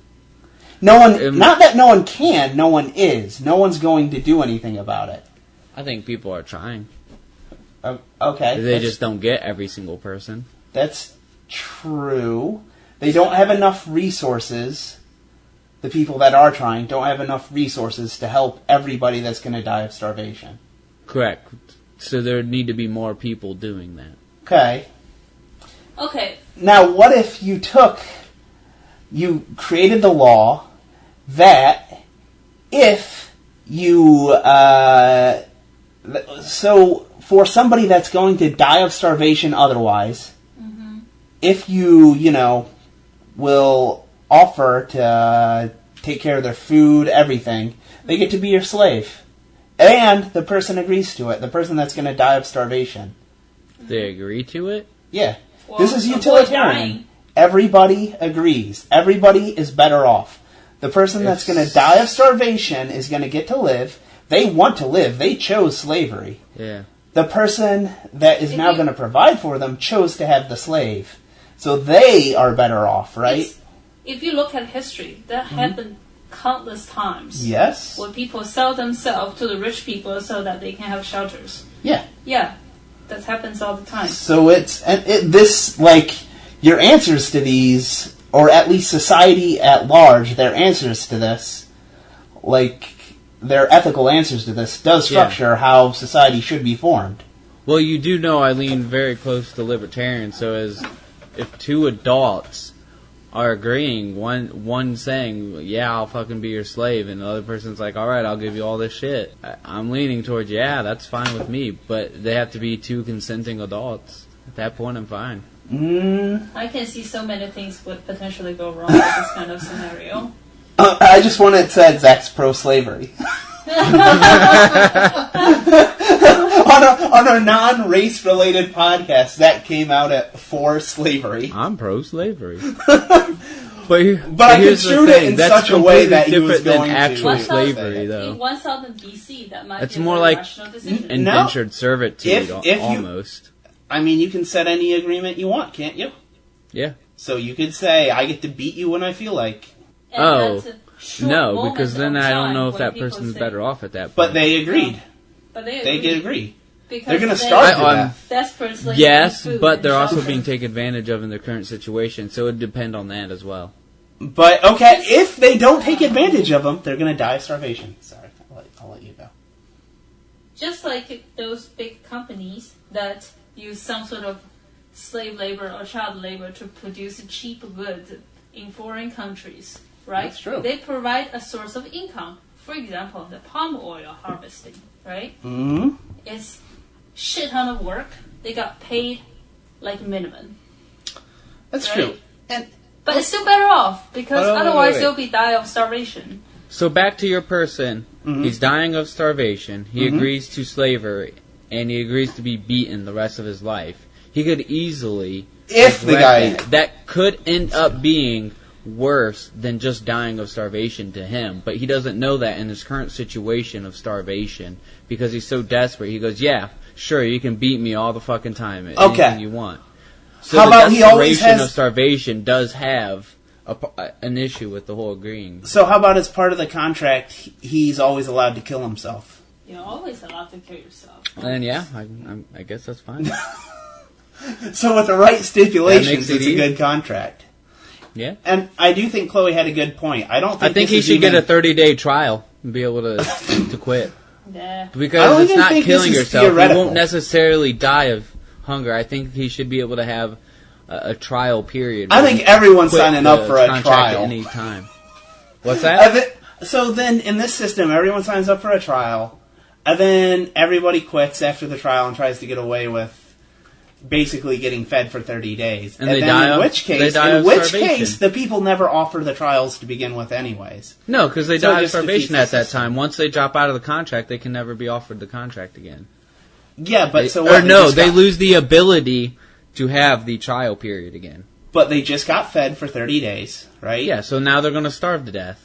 Speaker 3: No one... not that no one can, no one is. No one's going to do anything about it.
Speaker 6: I think people are trying.
Speaker 3: Okay.
Speaker 6: They just don't get every single person.
Speaker 3: That's true. They don't have enough resources. The people that are trying don't have enough resources to help everybody that's going to die of starvation.
Speaker 6: Correct. So there would need to be more people doing that.
Speaker 3: Okay.
Speaker 5: Okay.
Speaker 3: Now, what if you created the law that if you, so for somebody that's going to die of starvation otherwise, if you will offer to take care of their food, everything, they get to be your slave. And the person agrees to it, the person that's going to die of starvation.
Speaker 6: They agree to it?
Speaker 3: Yeah.
Speaker 5: Well,
Speaker 3: This is
Speaker 5: avoid
Speaker 3: utilitarian.
Speaker 5: dying.
Speaker 3: Everybody agrees. Everybody is better off. The person that's going to die of starvation is going to get to live. They want to live. They chose slavery.
Speaker 6: Yeah.
Speaker 3: The person that is now going to provide for them chose to have the slave. So they are better off, right?
Speaker 5: If you look at history, that happened countless times.
Speaker 3: Yes.
Speaker 5: Where people sell themselves to the rich people so that they can have shelters.
Speaker 3: Yeah.
Speaker 5: Yeah, that happens all the time.
Speaker 3: So your answers to these, or at least society at large, their answers to this, their ethical answers to this, does structure how society should be formed.
Speaker 6: Well, you do know I lean very close to libertarian, so if two adults are agreeing, one saying, yeah, I'll fucking be your slave, and the other person's like, alright, I'll give you all this shit. I'm leaning towards, yeah, that's fine with me, but they have to be two consenting adults. At that point, I'm fine.
Speaker 5: I can see so many things would potentially go wrong with this kind of scenario.
Speaker 3: I just wanted to say Zach's pro-slavery. on a non-race related podcast, Zach came out for slavery.
Speaker 6: I'm pro-slavery.
Speaker 3: But I construed it in such a way that he was going
Speaker 6: than actual
Speaker 3: to
Speaker 6: slavery, though.
Speaker 5: In 1000 BC, that might
Speaker 6: It's
Speaker 5: be a
Speaker 6: more
Speaker 5: very
Speaker 6: like
Speaker 5: rational decision.
Speaker 6: indentured servitude,
Speaker 3: If you-
Speaker 6: almost.
Speaker 3: I mean, you can set any agreement you want, can't you?
Speaker 6: Yeah.
Speaker 3: So you could say, I get to beat you when I feel like.
Speaker 5: And
Speaker 6: Oh,
Speaker 5: that's a short
Speaker 6: No,
Speaker 5: moment
Speaker 6: because then
Speaker 5: of
Speaker 6: I don't
Speaker 5: time
Speaker 6: know if
Speaker 5: when
Speaker 6: that
Speaker 5: people
Speaker 6: person's
Speaker 5: say-
Speaker 6: better off at that point.
Speaker 3: But they agreed.
Speaker 5: But they
Speaker 3: They could agree.
Speaker 5: Because
Speaker 3: They're going to
Speaker 5: they
Speaker 3: starve to
Speaker 6: I-
Speaker 3: death.
Speaker 5: desperately
Speaker 6: Yes,
Speaker 5: need food
Speaker 6: but
Speaker 5: and
Speaker 6: they're also
Speaker 5: shelter.
Speaker 6: being taken advantage of in their current situation, so it would depend on that as well.
Speaker 3: But, okay, if they don't take advantage of them, they're going to die of starvation. Sorry, I'll let you go.
Speaker 5: Just like those big companies that use some sort of slave labor or child labor to produce cheap goods in foreign countries, right?
Speaker 3: That's true.
Speaker 5: They provide a source of income. For example, the palm oil harvesting, right?
Speaker 3: Mm-hmm.
Speaker 5: It's shit ton of work. They got paid like minimum.
Speaker 3: That's
Speaker 5: Right.
Speaker 3: true. And
Speaker 5: But it's still better off because
Speaker 6: Wait, wait,
Speaker 5: otherwise
Speaker 6: wait.
Speaker 5: they'll be die of starvation.
Speaker 6: So back to your person.
Speaker 3: Mhm.
Speaker 6: He's dying of starvation. He
Speaker 3: Mhm.
Speaker 6: agrees to slavery, and he agrees to be beaten the rest of his life. He could easily...
Speaker 3: if the
Speaker 6: regret
Speaker 3: guy...
Speaker 6: that could end up being worse than just dying of starvation to him, but he doesn't know that in his current situation of starvation because he's so desperate. He goes, yeah, sure, you can beat me all the fucking time,
Speaker 3: Okay.
Speaker 6: anything you want. So
Speaker 3: How
Speaker 6: the
Speaker 3: about he always
Speaker 6: desperation
Speaker 3: has-
Speaker 6: of starvation does have an issue with the whole agreeing.
Speaker 3: So how about as part of the contract, he's always allowed to kill himself?
Speaker 5: You're always allowed to kill yourself.
Speaker 6: And yeah, I guess that's fine.
Speaker 3: So with the right stipulations,
Speaker 6: That makes it
Speaker 3: it's a
Speaker 6: easy.
Speaker 3: good contract.
Speaker 6: Yeah.
Speaker 3: And I do think Chloe had a good point. I don't think
Speaker 6: I think
Speaker 3: this
Speaker 6: he
Speaker 3: is
Speaker 6: should get
Speaker 3: even-
Speaker 6: a 30-day trial and be able to quit.
Speaker 5: Yeah.
Speaker 3: I don't
Speaker 6: Because it's
Speaker 3: even
Speaker 6: not
Speaker 3: think
Speaker 6: killing
Speaker 3: this is
Speaker 6: yourself. You
Speaker 3: theoretical.
Speaker 6: won't necessarily die of hunger. I think he should be able to have a trial period.
Speaker 3: I
Speaker 6: where
Speaker 3: think
Speaker 6: he
Speaker 3: everyone's
Speaker 6: quit
Speaker 3: signing
Speaker 6: the
Speaker 3: up for a
Speaker 6: contract
Speaker 3: trial.
Speaker 6: at any time. What's that?
Speaker 3: So then, in this system, everyone signs up for a trial, and then everybody quits after the trial and tries to get away with basically getting fed for 30 days.
Speaker 6: And they
Speaker 3: then,
Speaker 6: die
Speaker 3: in
Speaker 6: of-
Speaker 3: which
Speaker 6: they
Speaker 3: case,
Speaker 6: die of starvation.
Speaker 3: the people never offer the trials to begin with, anyways.
Speaker 6: No, because they
Speaker 3: So
Speaker 6: die of
Speaker 3: just defeats
Speaker 6: starvation
Speaker 3: the
Speaker 6: at that
Speaker 3: system.
Speaker 6: time. Once they drop out of the contract, they can never be offered the contract again.
Speaker 3: Yeah, but
Speaker 6: They-
Speaker 3: so
Speaker 6: or
Speaker 3: what?
Speaker 6: no,
Speaker 3: just
Speaker 6: they
Speaker 3: got-
Speaker 6: lose the ability to have the trial period again.
Speaker 3: But they just got fed for 30 days, right?
Speaker 6: Yeah, so now they're going to starve to death.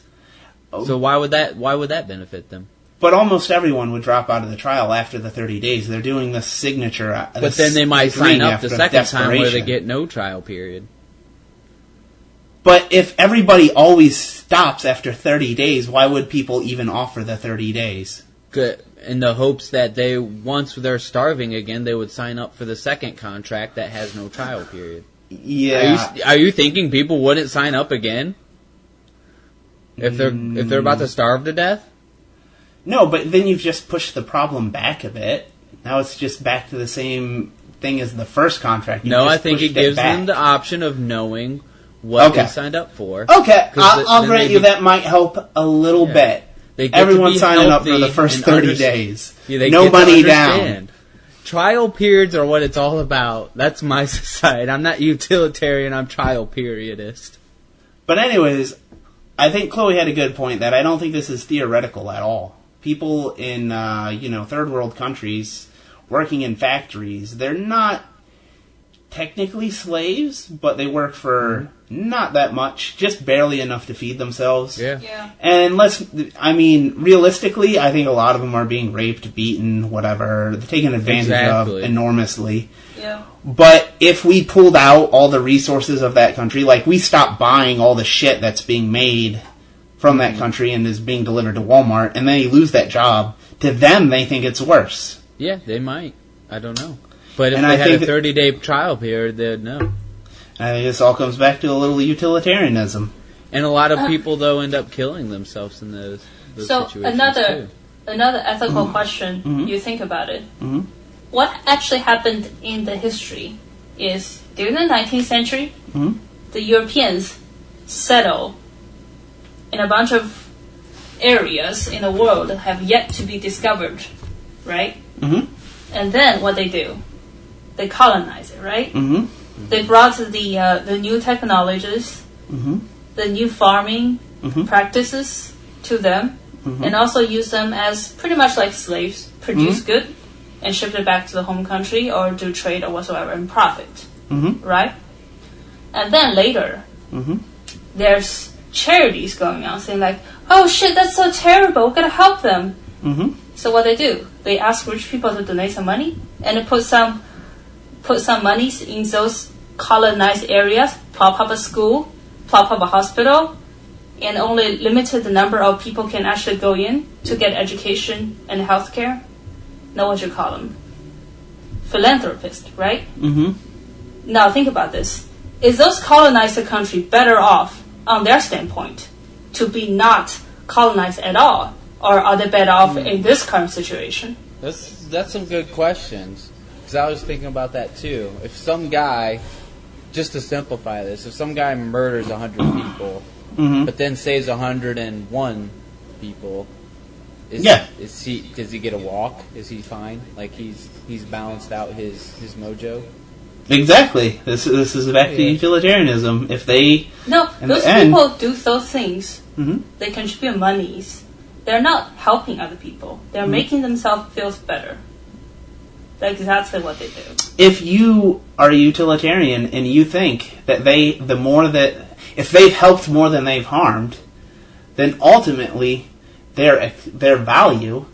Speaker 3: Oh.
Speaker 6: So why would that benefit them?
Speaker 3: But almost everyone would drop out of the trial after the 30 days. They're doing this signature.
Speaker 6: But then they might sign up the second time where they get no trial period.
Speaker 3: But if everybody always stops after 30 days, why would people even offer the 30 days?
Speaker 6: Good. In the hopes that once they're starving again, they would sign up for the second contract that has no trial period.
Speaker 3: Yeah.
Speaker 6: Are you thinking people wouldn't sign up again if they're about to starve to death?
Speaker 3: No, but then you've just pushed the problem back a bit. Now it's just back to the same thing as the first contract. You
Speaker 6: No,
Speaker 3: just
Speaker 6: I think
Speaker 3: pushed
Speaker 6: it gives
Speaker 3: back.
Speaker 6: them the option of knowing what
Speaker 3: Okay.
Speaker 6: they signed up for.
Speaker 3: Okay,
Speaker 6: 'Cause
Speaker 3: I'll
Speaker 6: then
Speaker 3: grant
Speaker 6: they
Speaker 3: you
Speaker 6: be-
Speaker 3: that might help a little
Speaker 6: Yeah.
Speaker 3: bit.
Speaker 6: They get to
Speaker 3: Everyone's
Speaker 6: be
Speaker 3: signing up for
Speaker 6: healthy
Speaker 3: the first
Speaker 6: and
Speaker 3: 30 days.
Speaker 6: Yeah, they
Speaker 3: No
Speaker 6: get to
Speaker 3: money down.
Speaker 6: understand. Trial periods are what it's all about. That's my society. I'm not utilitarian, I'm trial periodist.
Speaker 3: But anyways, I think Chloe had a good point that I don't think this is theoretical at all. People in, third world countries working in factories, they're not technically slaves, but they work for not that much, just barely enough to feed themselves.
Speaker 6: Yeah.
Speaker 5: Yeah.
Speaker 3: And realistically, I think a lot of them are being raped, beaten, whatever, taken advantage
Speaker 6: Exactly.
Speaker 3: of enormously.
Speaker 5: Yeah.
Speaker 3: But if we pulled out all the resources of that country, like we stopped buying all the shit that's being made from that country and is being delivered to Walmart, and then you lose that job, to them they think it's worse.
Speaker 6: Yeah, they might. I don't know. But if
Speaker 3: And
Speaker 6: they
Speaker 3: I
Speaker 6: had a
Speaker 3: think
Speaker 6: 30-day trial period, they'd know.
Speaker 3: I think this all comes back to a little utilitarianism.
Speaker 6: And a lot of people, though, end up killing themselves in those
Speaker 5: So
Speaker 6: situations,
Speaker 5: another
Speaker 6: too.
Speaker 5: ethical question. You think about it.
Speaker 3: Mhm.
Speaker 5: What actually happened in the history is during the 19th century,
Speaker 3: Mhm.
Speaker 5: the Europeans settle in a bunch of areas in the world that have yet to be discovered, right?
Speaker 3: Mhm.
Speaker 5: And then what they do, they colonize it, right?
Speaker 3: Mm-hmm.
Speaker 5: They brought the new technologies,
Speaker 3: Mm-hmm.
Speaker 5: the new farming
Speaker 3: Mhm.
Speaker 5: practices to them, and also use them as pretty much like slaves, produce good, and ship it back to the home country or do trade or whatsoever and profit,
Speaker 3: Mm-hmm.
Speaker 5: right? And then later,
Speaker 3: Mhm.
Speaker 5: there's charities going on saying like, oh shit, that's so terrible, we gotta help them.
Speaker 3: Mm-hmm.
Speaker 5: So what they do, they ask rich people to donate some money and they put some monies in those colonized areas, prop up a school, prop up a hospital, and only limited the number of people can actually go in to get education and healthcare. Know what you call them? Philanthropist, right?
Speaker 3: Mm-hmm.
Speaker 5: Now think about this. Is those colonized country better off on their standpoint to be not colonized at all? Or are they better off in this current situation?
Speaker 6: That's some good questions. Because I was thinking about that, too. If some guy, just to simplify this, if some guy murders 100 people,
Speaker 3: Mm-hmm.
Speaker 6: but then saves 101 people, does he get a walk? Is he fine? Like he's balanced out his mojo?
Speaker 3: Exactly. This is back to
Speaker 6: Yeah.
Speaker 3: utilitarianism. If they
Speaker 5: No,
Speaker 3: In
Speaker 5: those
Speaker 3: the end-
Speaker 5: people do those things.
Speaker 3: Mhm.
Speaker 5: They contribute monies. They're not helping other people. They're making themselves feel better. That's exactly what they do.
Speaker 3: if you are a utilitarian and you think that if they've helped more than they've harmed, then ultimately the value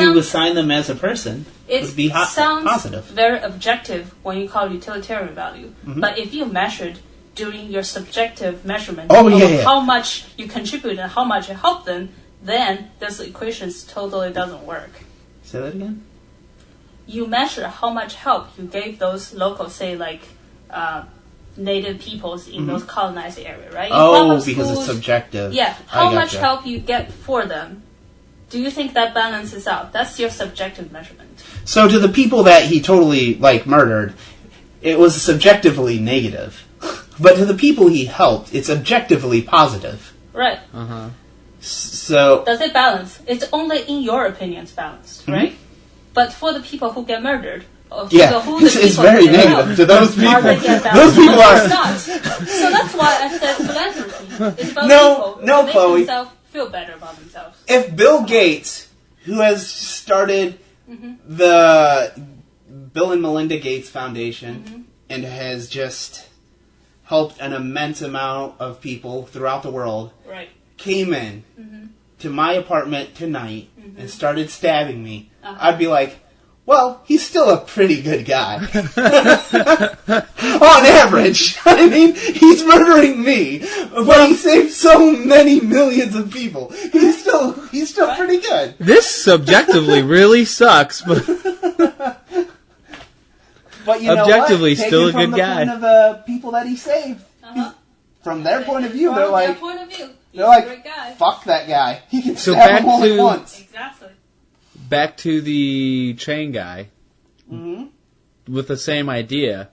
Speaker 3: you assign them as a person
Speaker 5: It
Speaker 3: would be
Speaker 5: sounds
Speaker 3: positive.
Speaker 5: very objective when you call it utilitarian value. But if you measured during your subjective measurement
Speaker 3: Oh,
Speaker 5: of
Speaker 3: yeah.
Speaker 5: how much you contribute and how much you help them, then those equations totally doesn't work.
Speaker 3: Say that again?
Speaker 5: You measure how much help you gave those local, say like native peoples in those colonized area, right? You prop
Speaker 3: Oh,
Speaker 5: up
Speaker 3: because it's
Speaker 5: schools.
Speaker 3: subjective.
Speaker 5: Yeah,
Speaker 3: I
Speaker 5: how much
Speaker 3: gotcha.
Speaker 5: help you get for them. Do you think that balances out? That's your subjective measurement.
Speaker 3: So to the people that he totally murdered, it was subjectively negative. But to the people he helped, it's objectively positive.
Speaker 5: Right.
Speaker 6: Uh-huh.
Speaker 3: So
Speaker 5: Does it balance? It's only in your opinion it's balanced, right? But for the people who get murdered, or for
Speaker 3: yeah,
Speaker 5: who the
Speaker 3: it's
Speaker 5: people
Speaker 3: very
Speaker 5: who get
Speaker 3: negative
Speaker 5: helped,
Speaker 3: to those
Speaker 5: are they
Speaker 3: people.
Speaker 5: get
Speaker 3: Those
Speaker 5: balanced?
Speaker 3: people
Speaker 5: No,
Speaker 3: are
Speaker 5: it's not. So that's why I said philanthropy. It's about
Speaker 3: No,
Speaker 5: people
Speaker 3: no,
Speaker 5: who make
Speaker 3: Chloe.
Speaker 5: themselves feel better about themselves.
Speaker 3: If Bill Gates, who has started the Bill and Melinda Gates Foundation and has just helped an immense amount of people throughout the world,
Speaker 5: Right.
Speaker 3: came in to my apartment tonight and started stabbing me, I'd be like, well, he's still a pretty good guy. On average. I mean, he's murdering me, but he saved so many millions of people. He's still pretty good.
Speaker 6: This subjectively really sucks, but
Speaker 3: But you
Speaker 6: Objectively,
Speaker 3: know what?
Speaker 6: still a
Speaker 3: Taken
Speaker 6: good
Speaker 3: from
Speaker 6: guy.
Speaker 3: the point of the people that he saved. From their point of view,
Speaker 5: From
Speaker 3: they're
Speaker 5: their
Speaker 3: like,
Speaker 5: point of view, he's
Speaker 3: they're like,
Speaker 5: a great guy.
Speaker 3: fuck that guy. He can
Speaker 6: So
Speaker 3: stab
Speaker 6: back
Speaker 3: him only
Speaker 6: to-
Speaker 3: once.
Speaker 5: Exactly.
Speaker 6: back to the train guy with the same idea.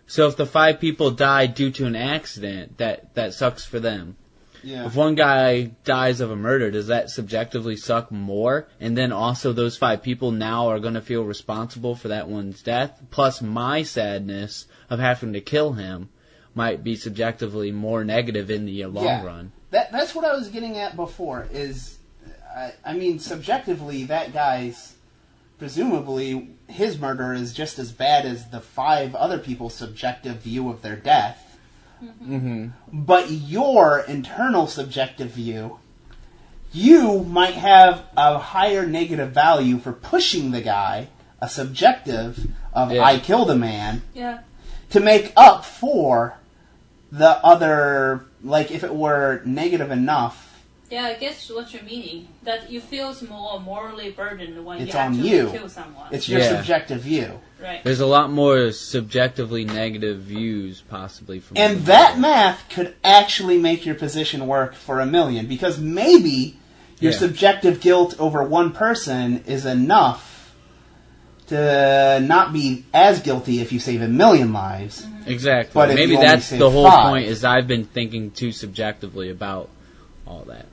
Speaker 6: So if the 5 people die due to an accident, that sucks for them.
Speaker 3: Yeah.
Speaker 6: If one guy dies of a murder, does that subjectively suck more? And then also those 5 people now are going to feel responsible for that one's death. Plus my sadness of having to kill him might be subjectively more negative in the long run.
Speaker 3: That's what I was getting at before. I mean, subjectively, that guy's, presumably, his murder is just as bad as the 5 other people's subjective view of their death.
Speaker 6: Mm-hmm.
Speaker 3: But your internal subjective view, you might have a higher negative value for pushing the guy, a subjective of I killed a man, to make up for the other, like if it were negative enough.
Speaker 5: Yeah, I guess what you're meaning. That you feel more morally burdened when
Speaker 3: It's
Speaker 5: you
Speaker 3: on
Speaker 5: actually
Speaker 3: you.
Speaker 5: kill someone.
Speaker 3: It's your subjective view.
Speaker 5: Right.
Speaker 6: There's a lot more subjectively negative views, possibly. From
Speaker 3: And that math could actually make your position work for $1 million, because maybe your subjective guilt over one person is enough to not be as guilty if you save 1 million lives.
Speaker 6: Exactly.
Speaker 3: But if
Speaker 6: maybe
Speaker 3: you only
Speaker 6: that's
Speaker 3: save
Speaker 6: the whole
Speaker 3: 5.
Speaker 6: point, is I've been thinking too subjectively about all that.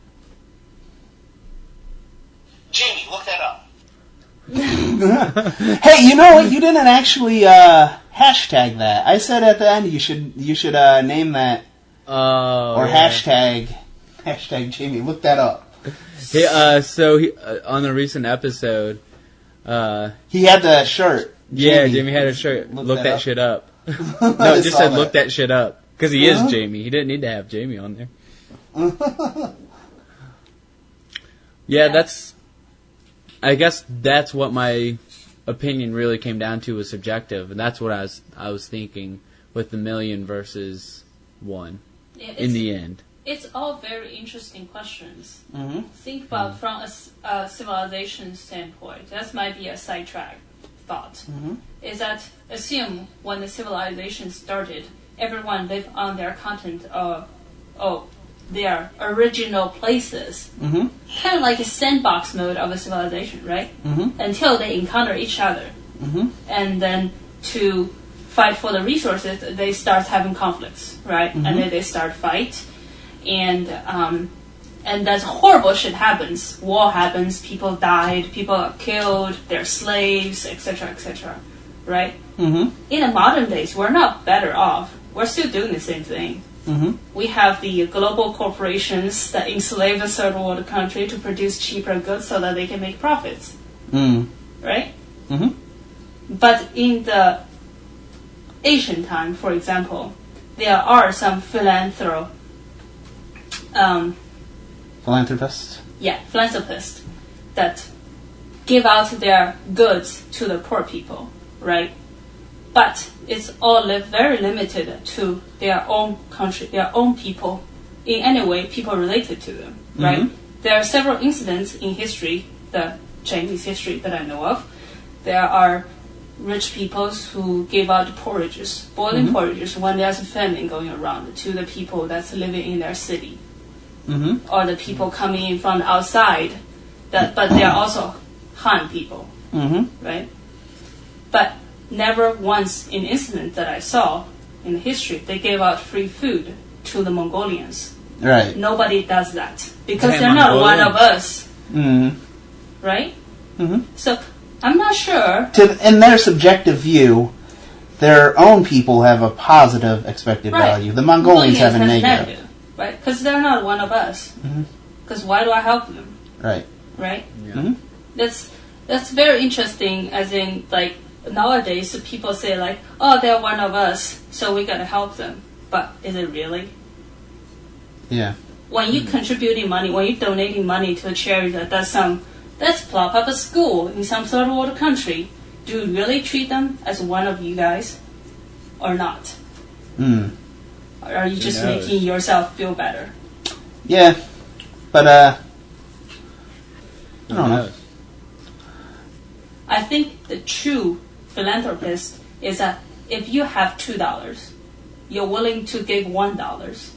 Speaker 4: Jamie, look that up.
Speaker 3: Hey, you know what? You didn't actually hashtag that. I said at the end you should name that or hashtag Jamie. Look that up.
Speaker 6: Hey, so on the recent episode,
Speaker 3: he had the shirt.
Speaker 6: Jamie had a shirt. Look that shit up. No, it just said look that shit up because he is Jamie. He didn't need to have Jamie on there. I guess that's what my opinion really came down to, was subjective, and that's what I was thinking with the 1 million versus 1 in the end.
Speaker 5: It's all very interesting questions.
Speaker 3: Mm-hmm.
Speaker 5: Think about from a civilization standpoint. That might be a sidetrack thought.
Speaker 3: Mm-hmm.
Speaker 5: Is that assume when the civilization started, everyone lived on their continent their original places.
Speaker 3: Mm-hmm.
Speaker 5: Kind of like a sandbox mode of a civilization, right?
Speaker 3: Mm-hmm.
Speaker 5: Until they encounter each other.
Speaker 3: Mm-hmm.
Speaker 5: And then to fight for the resources, they start having conflicts, right?
Speaker 3: Mm-hmm.
Speaker 5: And then they start fight. And that horrible shit happens. War happens, people died, people are killed, they're slaves, etc., right?
Speaker 3: Mm-hmm.
Speaker 5: In the modern days, we're not better off. We're still doing the same thing.
Speaker 3: Mm-hmm.
Speaker 5: We have the global corporations that enslave a third world country to produce cheaper goods so that they can make profits.
Speaker 3: Mm.
Speaker 5: Right?
Speaker 3: Mm-hmm.
Speaker 5: But in the ancient time, for example, there are some philanthropists that give out their goods to the poor people, right? But it's all very limited to their own country, their own people, in any way, people related to them, right?
Speaker 3: Mm-hmm.
Speaker 5: There are several incidents in history, the Chinese history that I know of. There are rich peoples who give out porridges, boiling porridges, when there's a famine going around, to the people that's living in their city.
Speaker 3: Mm-hmm.
Speaker 5: Or the people coming in from the outside, but they are also Han people, right? But never once in incident that I saw in history, they gave out free food to the Mongolians.
Speaker 3: Right.
Speaker 5: Nobody does that because they're not one of us, right?
Speaker 3: Mm-hmm.
Speaker 5: So I'm not sure.
Speaker 3: In their subjective view, their own people have a positive expected value. The Mongolians have a negative.
Speaker 5: Right? Because they're not one of us. Because why do I help them?
Speaker 3: Right.
Speaker 5: Right?
Speaker 6: Yeah.
Speaker 3: Mm-hmm.
Speaker 5: That's very interesting, as in, like, nowadays people say, like, oh, they're one of us, so we gotta help them. But is it really?
Speaker 3: Yeah.
Speaker 5: When you're contributing money, when you're donating money to a charity that does let's plop up a school in some third world country, do you really treat them as one of you guys? Or not? Or are you just making yourself feel better?
Speaker 3: Yeah. But, I don't know.
Speaker 5: I think the true philanthropist is that if you have $2, you're willing to give $1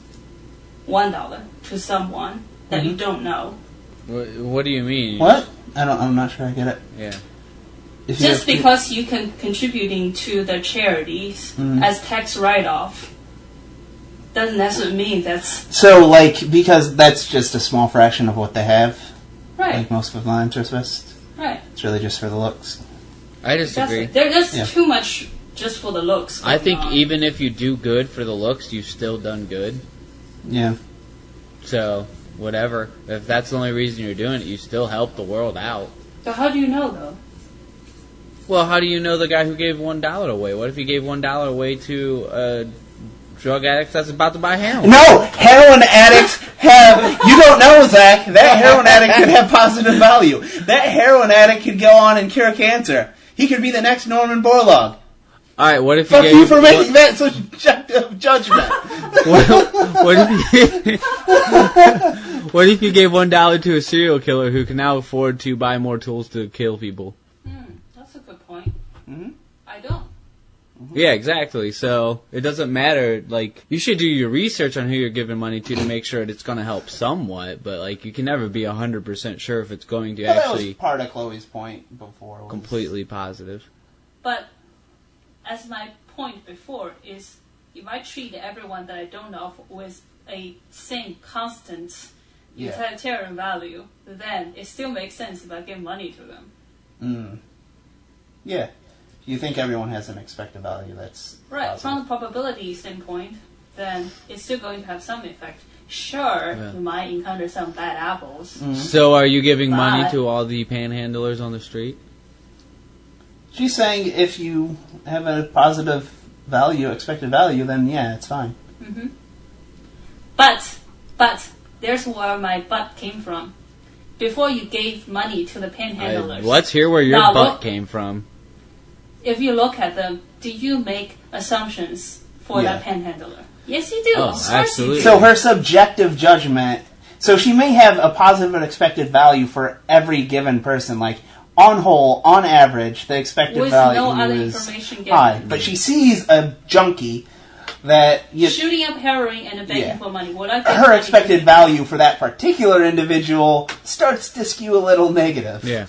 Speaker 5: to someone that you don't know.
Speaker 6: What do you mean?
Speaker 3: What? I'm not sure I get it.
Speaker 6: Yeah.
Speaker 3: If you
Speaker 5: Just
Speaker 3: have-
Speaker 5: because you can contributing to the charities as tax write-off doesn't necessarily mean that's
Speaker 3: So, like, because that's just a small fraction of what they have,
Speaker 5: right.
Speaker 3: like most of philanthropists.
Speaker 5: Right.
Speaker 3: It's really just for the looks.
Speaker 6: I disagree.
Speaker 5: There's
Speaker 3: Yeah.
Speaker 5: too much just for the looks.
Speaker 6: I think
Speaker 5: going on.
Speaker 6: even if you do good for the looks, you've still done good.
Speaker 3: Yeah.
Speaker 6: So, whatever. If that's the only reason you're doing it, you still help the world out.
Speaker 5: So how do you know though?
Speaker 6: Well, how do you know the guy who gave $1 away? What if he gave $1 away to a drug addict that's about to buy heroin?
Speaker 3: No! Heroin addicts have... You don't know, Zach. That heroin addict could have positive value. That heroin addict could go on and cure cancer. He could be the next Norman Borlaug.
Speaker 6: Alright, what if
Speaker 3: Fuck
Speaker 6: you
Speaker 3: you
Speaker 6: gave...
Speaker 3: for making that subjective judgment.
Speaker 6: What if you gave $1 to a serial killer who can now afford to buy more tools to kill people?
Speaker 5: That's a good point. I don't.
Speaker 6: Yeah, exactly. So it doesn't matter. Like, you should do your research on who you're giving money to make sure that it's going to help somewhat. But like, you can never be 100% sure if it's going to
Speaker 3: Well, that
Speaker 6: actually
Speaker 3: was part of Chloe's point before. Was
Speaker 6: completely positive.
Speaker 5: But as my point before is, if I treat everyone that I don't know with a same constant utilitarian value, then it still makes sense if I give money to them.
Speaker 3: Yeah. You think everyone has an expected value that's
Speaker 5: Right.
Speaker 3: positive.
Speaker 5: From the probability standpoint, then it's still going to have some effect. Sure, you might encounter some bad apples.
Speaker 6: So are you giving money
Speaker 5: But-
Speaker 6: to all the panhandlers on the street?
Speaker 3: She's saying if you have a positive value, expected value, then yeah, it's fine.
Speaker 5: But there's where my but came from. Before you gave money to the panhandlers,
Speaker 6: Let's hear where your
Speaker 5: Now,
Speaker 6: butt
Speaker 5: look-
Speaker 6: came from.
Speaker 5: if you look at them, do you make assumptions for
Speaker 3: Yeah.
Speaker 5: that panhandler? Yes, you do.
Speaker 6: Oh,
Speaker 5: Of course
Speaker 6: absolutely.
Speaker 5: You do.
Speaker 3: So her subjective judgment, so she may have a positive and expected value for every given person, like on whole, on average, the expected
Speaker 5: With
Speaker 3: value
Speaker 5: no other
Speaker 3: is
Speaker 5: information given.
Speaker 3: high. But she sees a junkie that
Speaker 5: Shooting up heroin and begging
Speaker 3: Yeah.
Speaker 5: for money. Would I give
Speaker 3: her
Speaker 5: money to
Speaker 3: expected
Speaker 5: him?
Speaker 3: value for that particular individual starts to skew a little negative.
Speaker 6: Yeah.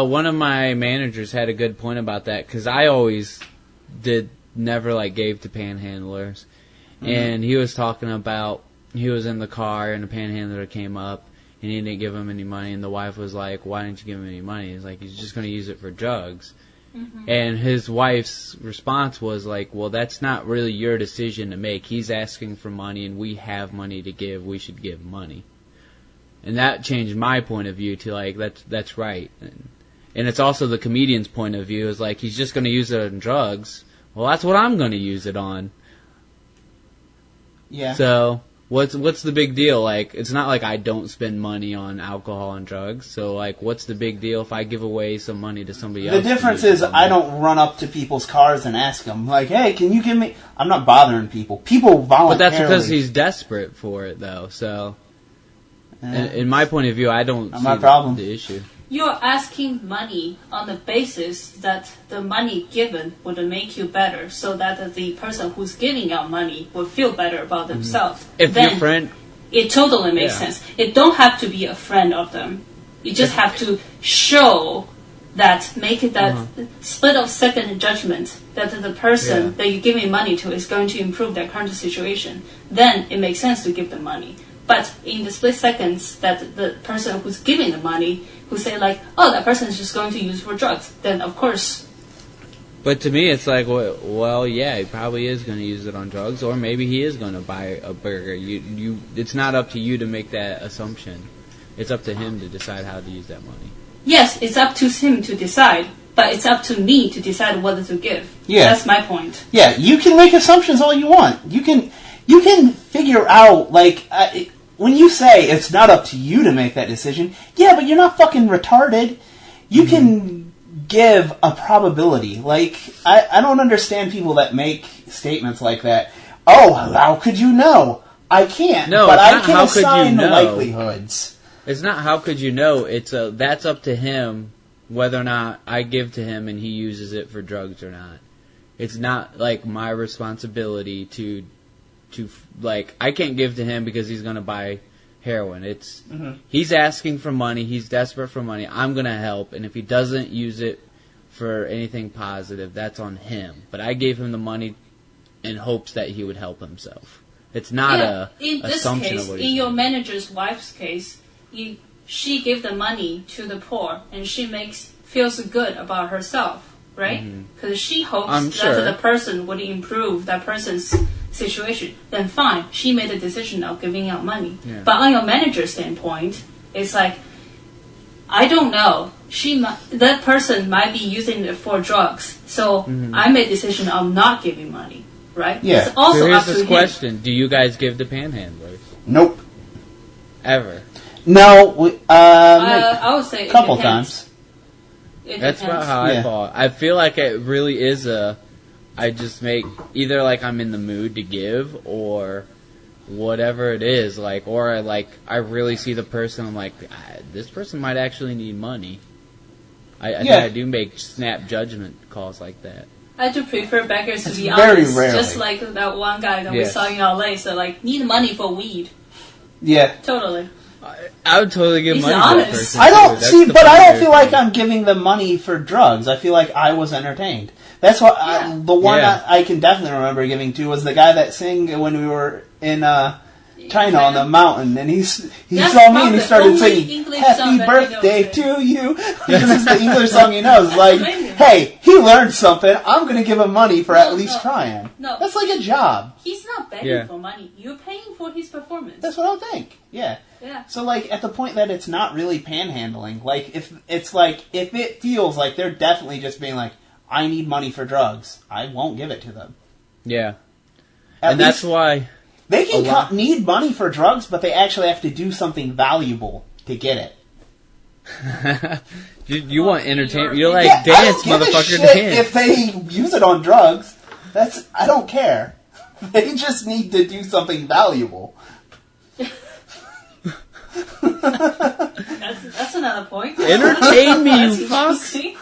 Speaker 6: One of my managers had a good point about that, because I always never gave to panhandlers. And he was talking about, he was in the car and a panhandler came up and he didn't give him any money, and the wife was like, why didn't you give him any money? He's like, he's just going to use it for drugs. And his wife's response was like, well, that's not really your decision to make. He's asking for money and we have money to give. We should give money. And that changed my point of view to that's right. And it's also the comedian's point of view is like, he's just going to use it on drugs. Well, that's what I'm going to use it on.
Speaker 3: Yeah.
Speaker 6: So what's the big deal? Like, it's not like I don't spend money on alcohol and drugs. So what's the big deal if I give away some money to somebody else?
Speaker 3: The difference is I don't run up to people's cars and ask them, like, hey, can you give me... I'm not bothering people. People voluntarily...
Speaker 6: But that's because he's desperate for it, though. So, in my point of view, I don't
Speaker 3: Not
Speaker 6: see
Speaker 3: my problem.
Speaker 6: the issue.
Speaker 5: You're asking money on the basis that the money given would make you better, so that the person who's giving out money will feel better about themselves.
Speaker 6: If
Speaker 5: then
Speaker 6: your friend...
Speaker 5: it totally makes
Speaker 6: Yeah.
Speaker 5: sense. It don't have to be a friend of them. You just have to show that, make it that split of second judgment that the person that you're giving money to is going to improve their current situation. Then it makes sense to give them money. But in the split seconds that the person who's giving the money, who say like, oh, that person is just going to use it for drugs, then of course.
Speaker 6: But to me, it's like, well, yeah, he probably is going to use it on drugs, or maybe he is going to buy a burger. It's not up to you to make that assumption. It's up to him to decide how to use that money.
Speaker 5: Yes, it's up to him to decide, but it's up to me to decide whether to give.
Speaker 3: Yeah.
Speaker 5: That's my point.
Speaker 3: Yeah, you can make assumptions all you want. You can figure out, when you say it's not up to you to make that decision, yeah, but you're not fucking retarded. You can give a probability. I don't understand people that make statements like that. Oh, how could you know? I can't,
Speaker 6: No,
Speaker 3: but
Speaker 6: it's
Speaker 3: I
Speaker 6: not
Speaker 3: can
Speaker 6: how could you
Speaker 3: assign
Speaker 6: know.
Speaker 3: likelihoods.
Speaker 6: It's not how could you know. It's that's up to him whether or not I give to him and he uses it for drugs or not. It's not my responsibility to I can't give to him because he's going to buy heroin. It's he's asking for money. He's desperate for money. I'm going to help. And if he doesn't use it for anything positive, that's on him. But I gave him the money in hopes that he would help himself. It's not a
Speaker 5: in this
Speaker 6: assumption
Speaker 5: case,
Speaker 6: of what
Speaker 5: in
Speaker 6: he's
Speaker 5: your
Speaker 6: doing.
Speaker 5: manager's wife's case, she gave the money to the poor, and she feels good about herself, right? Because she hopes
Speaker 6: I'm
Speaker 5: that
Speaker 6: sure.
Speaker 5: the person would improve that person's situation. Then fine, she made the decision of giving out money.
Speaker 6: Yeah.
Speaker 5: But on your manager's standpoint, it's like, I don't know. That person might be using it for drugs, so I made a decision of not giving money, right?
Speaker 3: Yeah.
Speaker 5: It's also
Speaker 6: So here's
Speaker 5: up to
Speaker 6: this
Speaker 5: him.
Speaker 6: question. Do you guys give to panhandlers?
Speaker 3: Nope.
Speaker 6: Ever?
Speaker 3: No.
Speaker 5: I would say
Speaker 3: a couple
Speaker 5: it depends.
Speaker 3: times.
Speaker 5: It
Speaker 6: That's
Speaker 5: depends.
Speaker 6: about how I
Speaker 3: Yeah.
Speaker 6: thought. I feel like it really is I just make either like I'm in the mood to give or whatever it is, like, or I really see the person, I'm like, this person might actually need money. I think I do make snap judgment calls like that.
Speaker 5: I do prefer beggars to
Speaker 3: It's
Speaker 5: be
Speaker 3: very
Speaker 5: honest.
Speaker 3: rarely.
Speaker 5: Just like that one guy that we
Speaker 6: Yes.
Speaker 5: saw in LA, so like, need money for weed.
Speaker 3: Yeah.
Speaker 5: Totally.
Speaker 6: I would totally give
Speaker 5: He's
Speaker 6: money to
Speaker 5: honest.
Speaker 6: that person.
Speaker 3: I
Speaker 6: too.
Speaker 3: don't
Speaker 6: That's
Speaker 3: see,
Speaker 6: the
Speaker 3: but I don't
Speaker 6: primary
Speaker 3: feel like
Speaker 6: thing.
Speaker 3: I'm giving them money for drugs. I feel like I was entertained. That's what the one
Speaker 6: Yeah.
Speaker 3: I can definitely remember giving to was the guy that sang when we were in China on the mountain, and he
Speaker 5: That's
Speaker 3: saw me
Speaker 5: not
Speaker 3: and he
Speaker 5: the
Speaker 3: started
Speaker 5: only
Speaker 3: singing
Speaker 5: English
Speaker 3: "Happy
Speaker 5: song that he
Speaker 3: Birthday
Speaker 5: knows.
Speaker 3: to you." This is the English song he knows. Like,
Speaker 5: amazing.
Speaker 3: hey, he learned something. I'm going to give him money for at
Speaker 5: No,
Speaker 3: least
Speaker 5: no.
Speaker 3: trying.
Speaker 5: No.
Speaker 3: That's like a job.
Speaker 5: He's not begging
Speaker 6: Yeah.
Speaker 5: for money. You're paying for his performance.
Speaker 3: That's what I think. Yeah.
Speaker 5: Yeah.
Speaker 3: So, like, at the point that it's not really panhandling, like, if it feels like they're definitely just being like, I need money for drugs, I won't give it to them.
Speaker 6: Yeah.
Speaker 3: At
Speaker 6: And that's
Speaker 3: least
Speaker 6: why...
Speaker 3: they can
Speaker 6: a lot-
Speaker 3: need money for drugs, but they actually have to do something valuable to get it.
Speaker 6: you want entertainment. You're
Speaker 5: Yeah,
Speaker 6: like,
Speaker 3: Yeah, I
Speaker 6: dance,
Speaker 3: don't give a
Speaker 6: motherfucker,
Speaker 3: shit
Speaker 6: dance.
Speaker 3: if they use it on drugs. I don't care. They just need to do something valuable.
Speaker 5: That's another point.
Speaker 6: Entertain me, you
Speaker 5: That's
Speaker 6: fuck.
Speaker 5: interesting.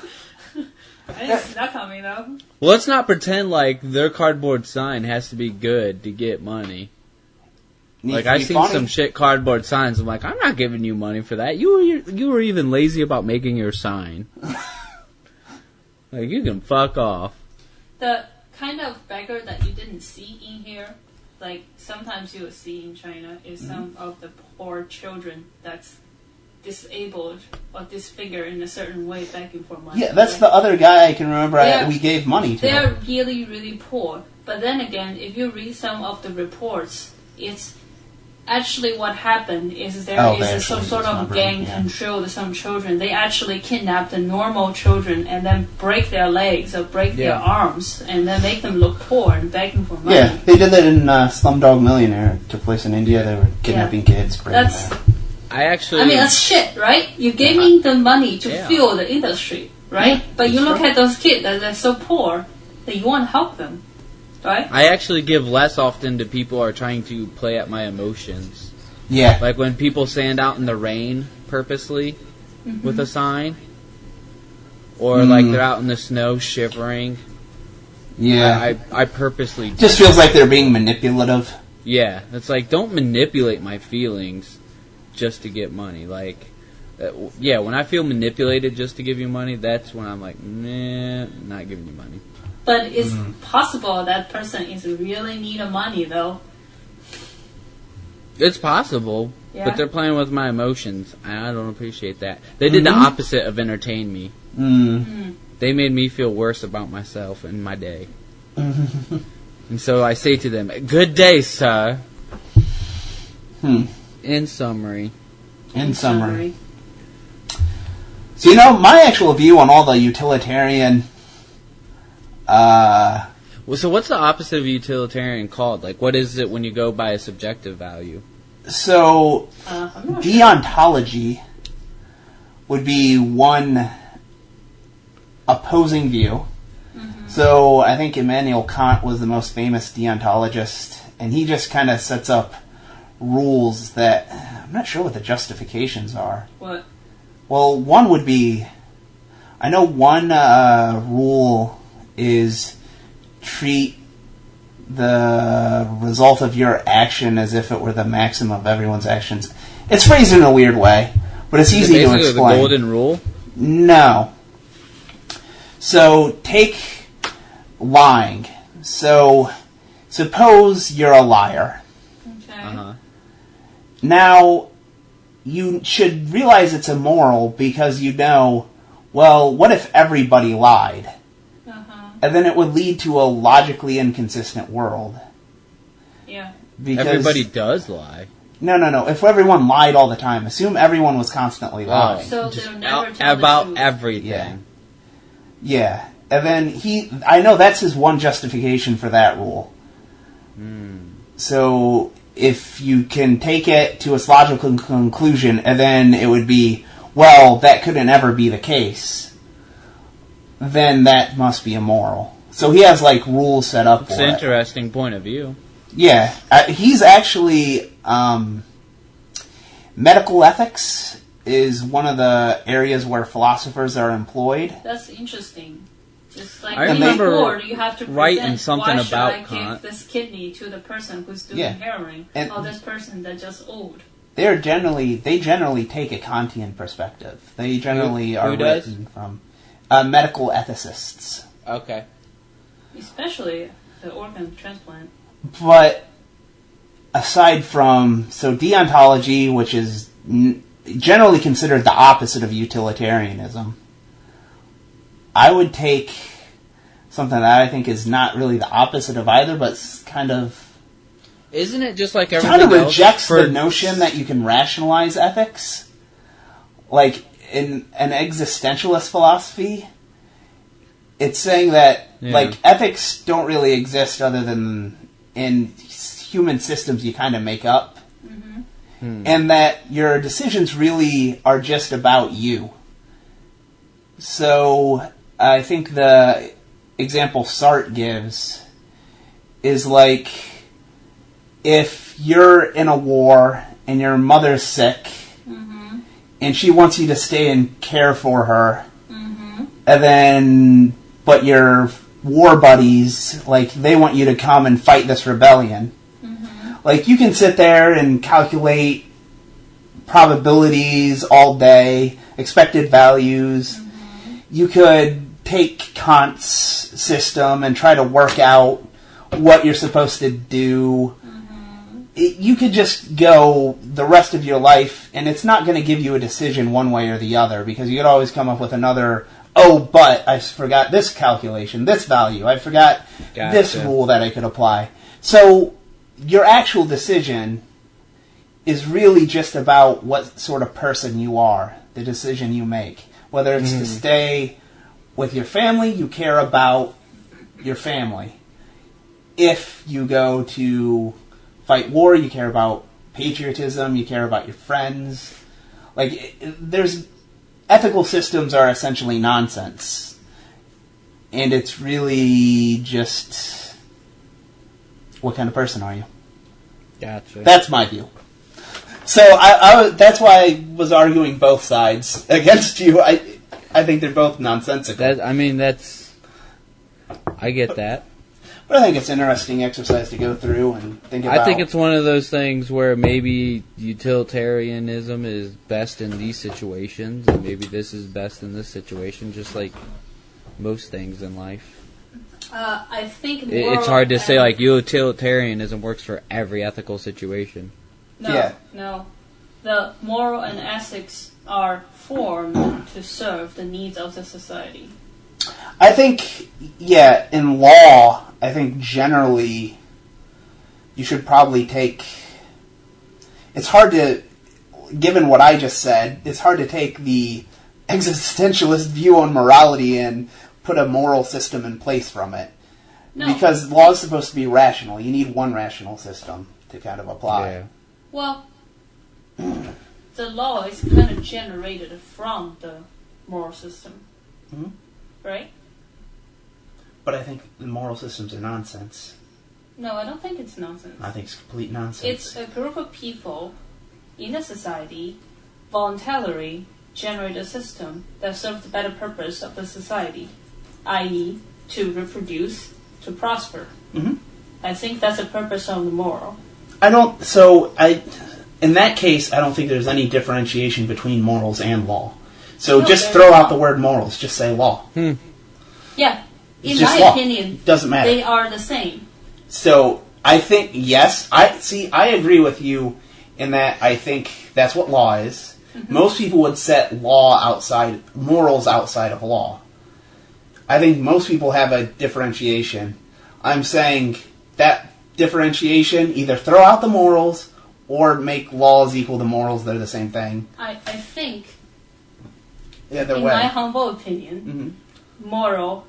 Speaker 5: I didn't see that coming though.
Speaker 6: Well, let's not pretend like their cardboard sign has to be good to get money.
Speaker 3: Needs
Speaker 6: Like,
Speaker 3: to
Speaker 6: I've
Speaker 3: be
Speaker 6: seen
Speaker 3: funny.
Speaker 6: some shit cardboard signs. I'm like, I'm not giving you money for that. You were even lazy about making your sign. Like, you can fuck off.
Speaker 5: The kind of beggar that you didn't see in here, like sometimes you will see in China, is some of the poor children that's disabled or disfigured in a certain way begging for money.
Speaker 3: Yeah, that's
Speaker 5: right?
Speaker 3: the other guy I can remember
Speaker 5: Yeah.
Speaker 3: we gave money to.
Speaker 5: They're really, really poor. But then again, if you read some of the reports, it's actually what happened is there
Speaker 3: Oh,
Speaker 5: is
Speaker 3: they
Speaker 5: some
Speaker 3: actually
Speaker 5: sort of
Speaker 3: dismembered
Speaker 5: gang
Speaker 3: them, yeah.
Speaker 5: control of some children. They actually kidnap the normal children and then break their legs or break their
Speaker 6: Yeah.
Speaker 5: arms and then make them look poor and begging for money.
Speaker 3: Yeah, they did that in Slumdog Millionaire. It took place in India. They were kidnapping kids. breaking
Speaker 5: That's,
Speaker 3: them.
Speaker 6: I actually...
Speaker 5: I mean, that's shit, right? You're giving them money to
Speaker 6: Yeah.
Speaker 5: fuel the industry, right? But you look at those kids that they're so poor that you want to help them, right?
Speaker 6: I actually give less often to people who are trying to play at my emotions.
Speaker 3: Yeah.
Speaker 6: Like when people stand out in the rain purposely with a sign. Or like they're out in the snow shivering.
Speaker 3: Yeah.
Speaker 6: I purposely...
Speaker 3: Just feels like they're being manipulative.
Speaker 6: Yeah, it's like, don't manipulate my feelings just to get money. Like, yeah, when I feel manipulated just to give you money, that's when I'm like, nah, not giving you money.
Speaker 5: But it's possible that person is really in need of money, though.
Speaker 6: It's possible,
Speaker 5: Yeah.
Speaker 6: but they're playing with my emotions. I don't appreciate that. They did the opposite of entertain me. They made me feel worse about myself and my day. And so I say to them, good day, sir. In summary.
Speaker 3: In summary. So, my actual view on all the utilitarian...
Speaker 6: Well, so what's the opposite of utilitarian called? Like, what is it when you go by a subjective value?
Speaker 3: So,
Speaker 5: I'm not
Speaker 3: deontology would be one opposing view. So, I think Immanuel Kant was the most famous deontologist, and he just kind of sets up rules that... I'm not sure what the justifications are.
Speaker 5: What?
Speaker 3: Well, one would be... I know one rule is treat the result of your action as if it were the maximum of everyone's actions. It's phrased in a weird way, but it's easy to explain.
Speaker 6: Basically the golden rule?
Speaker 3: No. So, take lying. So, suppose you're a liar.
Speaker 5: Okay.
Speaker 6: Uh-huh.
Speaker 3: Now, you should realize it's immoral because you know, well, what if everybody lied?
Speaker 5: Uh-huh.
Speaker 3: And then it would lead to a logically inconsistent world.
Speaker 5: Yeah.
Speaker 3: Because
Speaker 6: Everybody does lie.
Speaker 3: No. If everyone lied all the time, assume everyone was constantly lying.
Speaker 5: So they'll never tell
Speaker 6: About
Speaker 5: the truth.
Speaker 6: everything.
Speaker 3: Yeah. And then I know that's his one justification for that rule. So if you can take it to its logical conclusion, and then it would be, well, that couldn't ever be the case, then that must be immoral. So he has, like, rules set up for it.
Speaker 6: It's an interesting point of view.
Speaker 3: Yeah. He's actually... medical ethics is one of the areas where philosophers are employed.
Speaker 5: That's interesting. It's like
Speaker 6: I
Speaker 5: in
Speaker 6: remember
Speaker 5: court, you have to
Speaker 6: writing
Speaker 5: present,
Speaker 6: something
Speaker 5: why should
Speaker 6: about
Speaker 5: I
Speaker 6: Kant.
Speaker 5: give this kidney to the person who's doing
Speaker 3: Yeah.
Speaker 5: heroin?
Speaker 3: And-
Speaker 5: This person that just old.
Speaker 3: They generally take a Kantian perspective. They generally
Speaker 6: Who
Speaker 3: are
Speaker 6: does?
Speaker 3: written from medical ethicists.
Speaker 6: Okay.
Speaker 5: Especially the organ transplant.
Speaker 3: But aside from deontology, which is generally considered the opposite of utilitarianism, I would take something that I think is not really the opposite of either, but kind of
Speaker 6: Isn't it just like everything
Speaker 3: kind of
Speaker 6: else?
Speaker 3: rejects the notion that you can rationalize ethics. Like, in an existentialist philosophy, it's saying that, like, ethics don't really exist other than in human systems you kind of make up. And that your decisions really are just about you. So, I think the example Sartre gives is like, if you're in a war and your mother's sick, and she wants you to stay and care for her, and then, but your war buddies, like, they want you to come and fight this rebellion. Like, you can sit there and calculate probabilities all day, expected values. You could take Kant's system and try to work out what you're supposed to do. You could just go the rest of your life, and it's not going to give you a decision one way or the other, because you could always come up with another, oh, but I forgot this calculation, this value, I forgot this rule that I could apply. So your actual decision is really just about what sort of person you are, the decision you make. Whether it's to stay with your family, you care about your family. If you go to fight war, you care about patriotism, you care about your friends. Like, ethical systems are essentially nonsense. And it's really just, what kind of person are you?
Speaker 6: Gotcha.
Speaker 3: That's my view. So that's why I was arguing both sides against you. I think they're both nonsensical.
Speaker 6: I get that.
Speaker 3: But I think it's an interesting exercise to go through and think about.
Speaker 6: I think it's one of those things where maybe utilitarianism is best in these situations, and maybe this is best in this situation, just like most things in life.
Speaker 5: I think
Speaker 6: It's hard to say, like, utilitarianism works for every ethical situation.
Speaker 5: No. The moral and ethics are formed to serve the needs of the society.
Speaker 3: I think, in law, I think generally you should probably take... It's hard to, given what I just said, it's hard to take the existentialist view on morality and put a moral system in place from it.
Speaker 5: No.
Speaker 3: Because law is supposed to be rational. You need one rational system to kind of apply.
Speaker 6: Yeah.
Speaker 5: Well, the law is kind of generated from the moral system. Right?
Speaker 3: But I think the moral systems are nonsense.
Speaker 5: No, I don't think it's nonsense.
Speaker 3: I think it's complete nonsense.
Speaker 5: It's a group of people in a society voluntarily generate a system that serves the better purpose of the society, i.e., to reproduce, to prosper. And I think that's the purpose of the moral.
Speaker 3: In that case, I don't think there's any differentiation between morals and law. So
Speaker 5: No,
Speaker 3: just
Speaker 5: there's
Speaker 3: throw out
Speaker 5: not.
Speaker 3: the word morals. Just say law.
Speaker 5: Yeah,
Speaker 3: It's
Speaker 5: in
Speaker 3: just
Speaker 5: my
Speaker 3: law.
Speaker 5: opinion,
Speaker 3: Doesn't matter.
Speaker 5: they are the same.
Speaker 3: So I think, yes, I agree with you in that I think that's what law is. Most people would set morals outside of law. I think most people have a differentiation. I'm saying that differentiation, either throw out the morals or make laws equal to morals. They're the same thing.
Speaker 5: I think,
Speaker 3: Either
Speaker 5: in
Speaker 3: way.
Speaker 5: my humble opinion, moral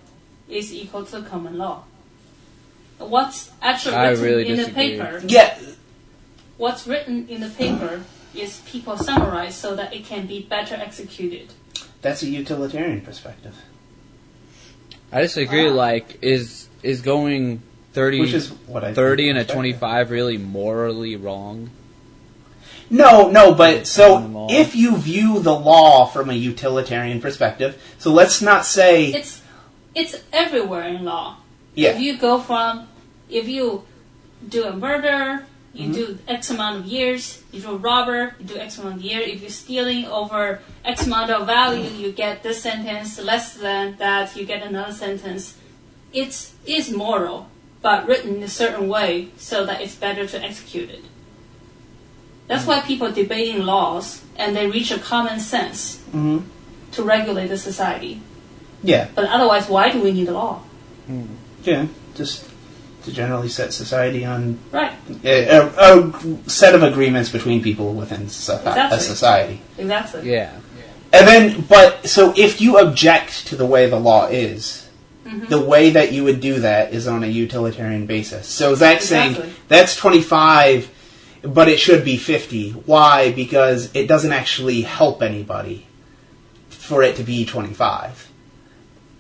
Speaker 5: is equal to common law. What's actually
Speaker 6: I
Speaker 5: written
Speaker 6: really
Speaker 5: in
Speaker 6: disagree.
Speaker 5: the paper?
Speaker 3: Yeah,
Speaker 5: What's written in the paper is people summarize so that it can be better executed.
Speaker 3: that's a utilitarian perspective.
Speaker 6: I disagree.
Speaker 5: Wow.
Speaker 6: Like, is going 30,
Speaker 3: Which is what I
Speaker 6: 30 and a
Speaker 3: think.
Speaker 6: 25 really morally wrong?
Speaker 3: No, but
Speaker 6: Common
Speaker 3: so
Speaker 6: law.
Speaker 3: if you view the law from a utilitarian perspective, so let's not say
Speaker 5: It's everywhere in law.
Speaker 3: yeah.
Speaker 5: If you do a murder, you do X amount of years. You do a robber, you do X amount of years. If you're stealing over X amount of value, you get this sentence. Less than that, you get another sentence. It is moral, but written in a certain way so that it's better to execute it. That's why people are debating laws, and they reach a common sense to regulate the society.
Speaker 3: Yeah,
Speaker 5: But otherwise, why do we need a law?
Speaker 3: yeah, just to generally set society on
Speaker 5: Right,
Speaker 3: a set of agreements between people within a
Speaker 5: Exactly.
Speaker 3: society.
Speaker 5: exactly.
Speaker 6: Yeah.
Speaker 3: And then, so if you object to the way the law is, the way that you would do that is on a utilitarian basis. So Zach's saying
Speaker 5: Exactly.
Speaker 3: that's 25, but it should be 50. Why? Because it doesn't actually help anybody for it to be 25.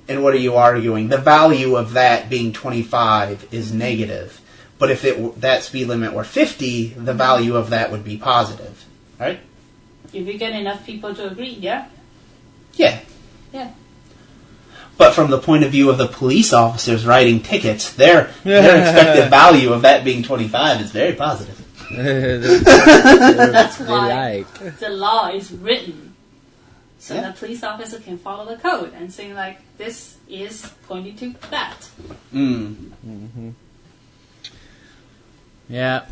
Speaker 3: And what are you arguing? The value of that being 25 is negative. But if that speed limit were 50, the value of that would be positive. Right?
Speaker 5: If you get enough people to agree, yeah?
Speaker 3: Yeah.
Speaker 5: Yeah.
Speaker 3: But from the point of view of the police officers writing tickets, their expected value of that being 25 is very positive.
Speaker 5: That's
Speaker 6: They
Speaker 5: why
Speaker 6: like.
Speaker 5: the law is written. So
Speaker 3: Yeah.
Speaker 5: the police officer can follow the code and say, like, this is pointing to that.
Speaker 6: Yeah.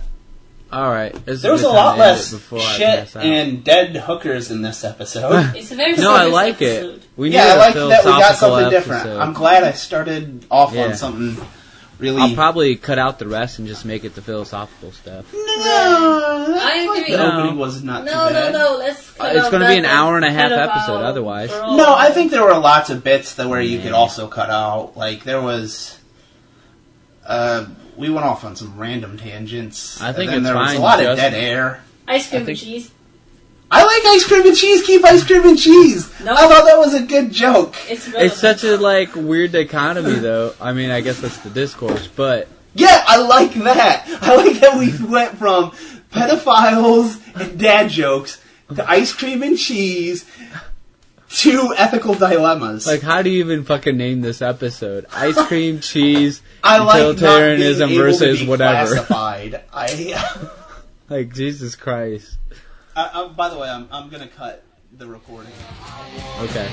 Speaker 6: All right.
Speaker 3: There was a lot less shit and dead hookers in this episode.
Speaker 5: It's a very
Speaker 6: No, I
Speaker 5: serious
Speaker 6: like
Speaker 5: episode.
Speaker 6: it. We
Speaker 3: Yeah, I
Speaker 6: needed a
Speaker 3: like that we got
Speaker 6: philosophical
Speaker 3: something different.
Speaker 6: episode.
Speaker 3: I'm glad I started off
Speaker 6: Yeah.
Speaker 3: on something really...
Speaker 6: I'll probably cut out the rest and just make it the philosophical stuff.
Speaker 3: No,
Speaker 5: I
Speaker 3: like
Speaker 5: agree.
Speaker 3: the
Speaker 6: No.
Speaker 3: opening was not too
Speaker 5: No,
Speaker 3: bad.
Speaker 5: let's cut
Speaker 6: It's
Speaker 5: out
Speaker 6: going to be
Speaker 5: that
Speaker 6: an hour and a
Speaker 5: and
Speaker 6: half
Speaker 5: cut
Speaker 6: episode
Speaker 5: out
Speaker 6: otherwise.
Speaker 5: girl.
Speaker 3: No, I think there were lots of bits that where you could also cut out. Like, there was... we went off on some random tangents.
Speaker 6: I think
Speaker 3: and then
Speaker 6: it's
Speaker 3: there was
Speaker 6: fine,
Speaker 3: a lot of
Speaker 6: just-
Speaker 3: dead air.
Speaker 5: Ice cream
Speaker 6: I think-
Speaker 5: and cheese.
Speaker 3: I like ice cream and cheese. Keep ice cream and cheese.
Speaker 5: No.
Speaker 3: I thought that was a good joke.
Speaker 5: It's relevant.
Speaker 6: It's such a like weird dichotomy, though. I mean, I guess that's the discourse, but
Speaker 3: Yeah, I like that. I like that we went from pedophiles and dad jokes to ice cream and cheese to ethical dilemmas.
Speaker 6: like, how do you even fucking name this episode? Ice cream, cheese,
Speaker 3: I like not
Speaker 6: utilitarianism
Speaker 3: being able to
Speaker 6: versus
Speaker 3: be
Speaker 6: whatever.
Speaker 3: classified.
Speaker 6: Like, Jesus Christ.
Speaker 3: By the way, I'm gonna cut the recording.
Speaker 6: Okay.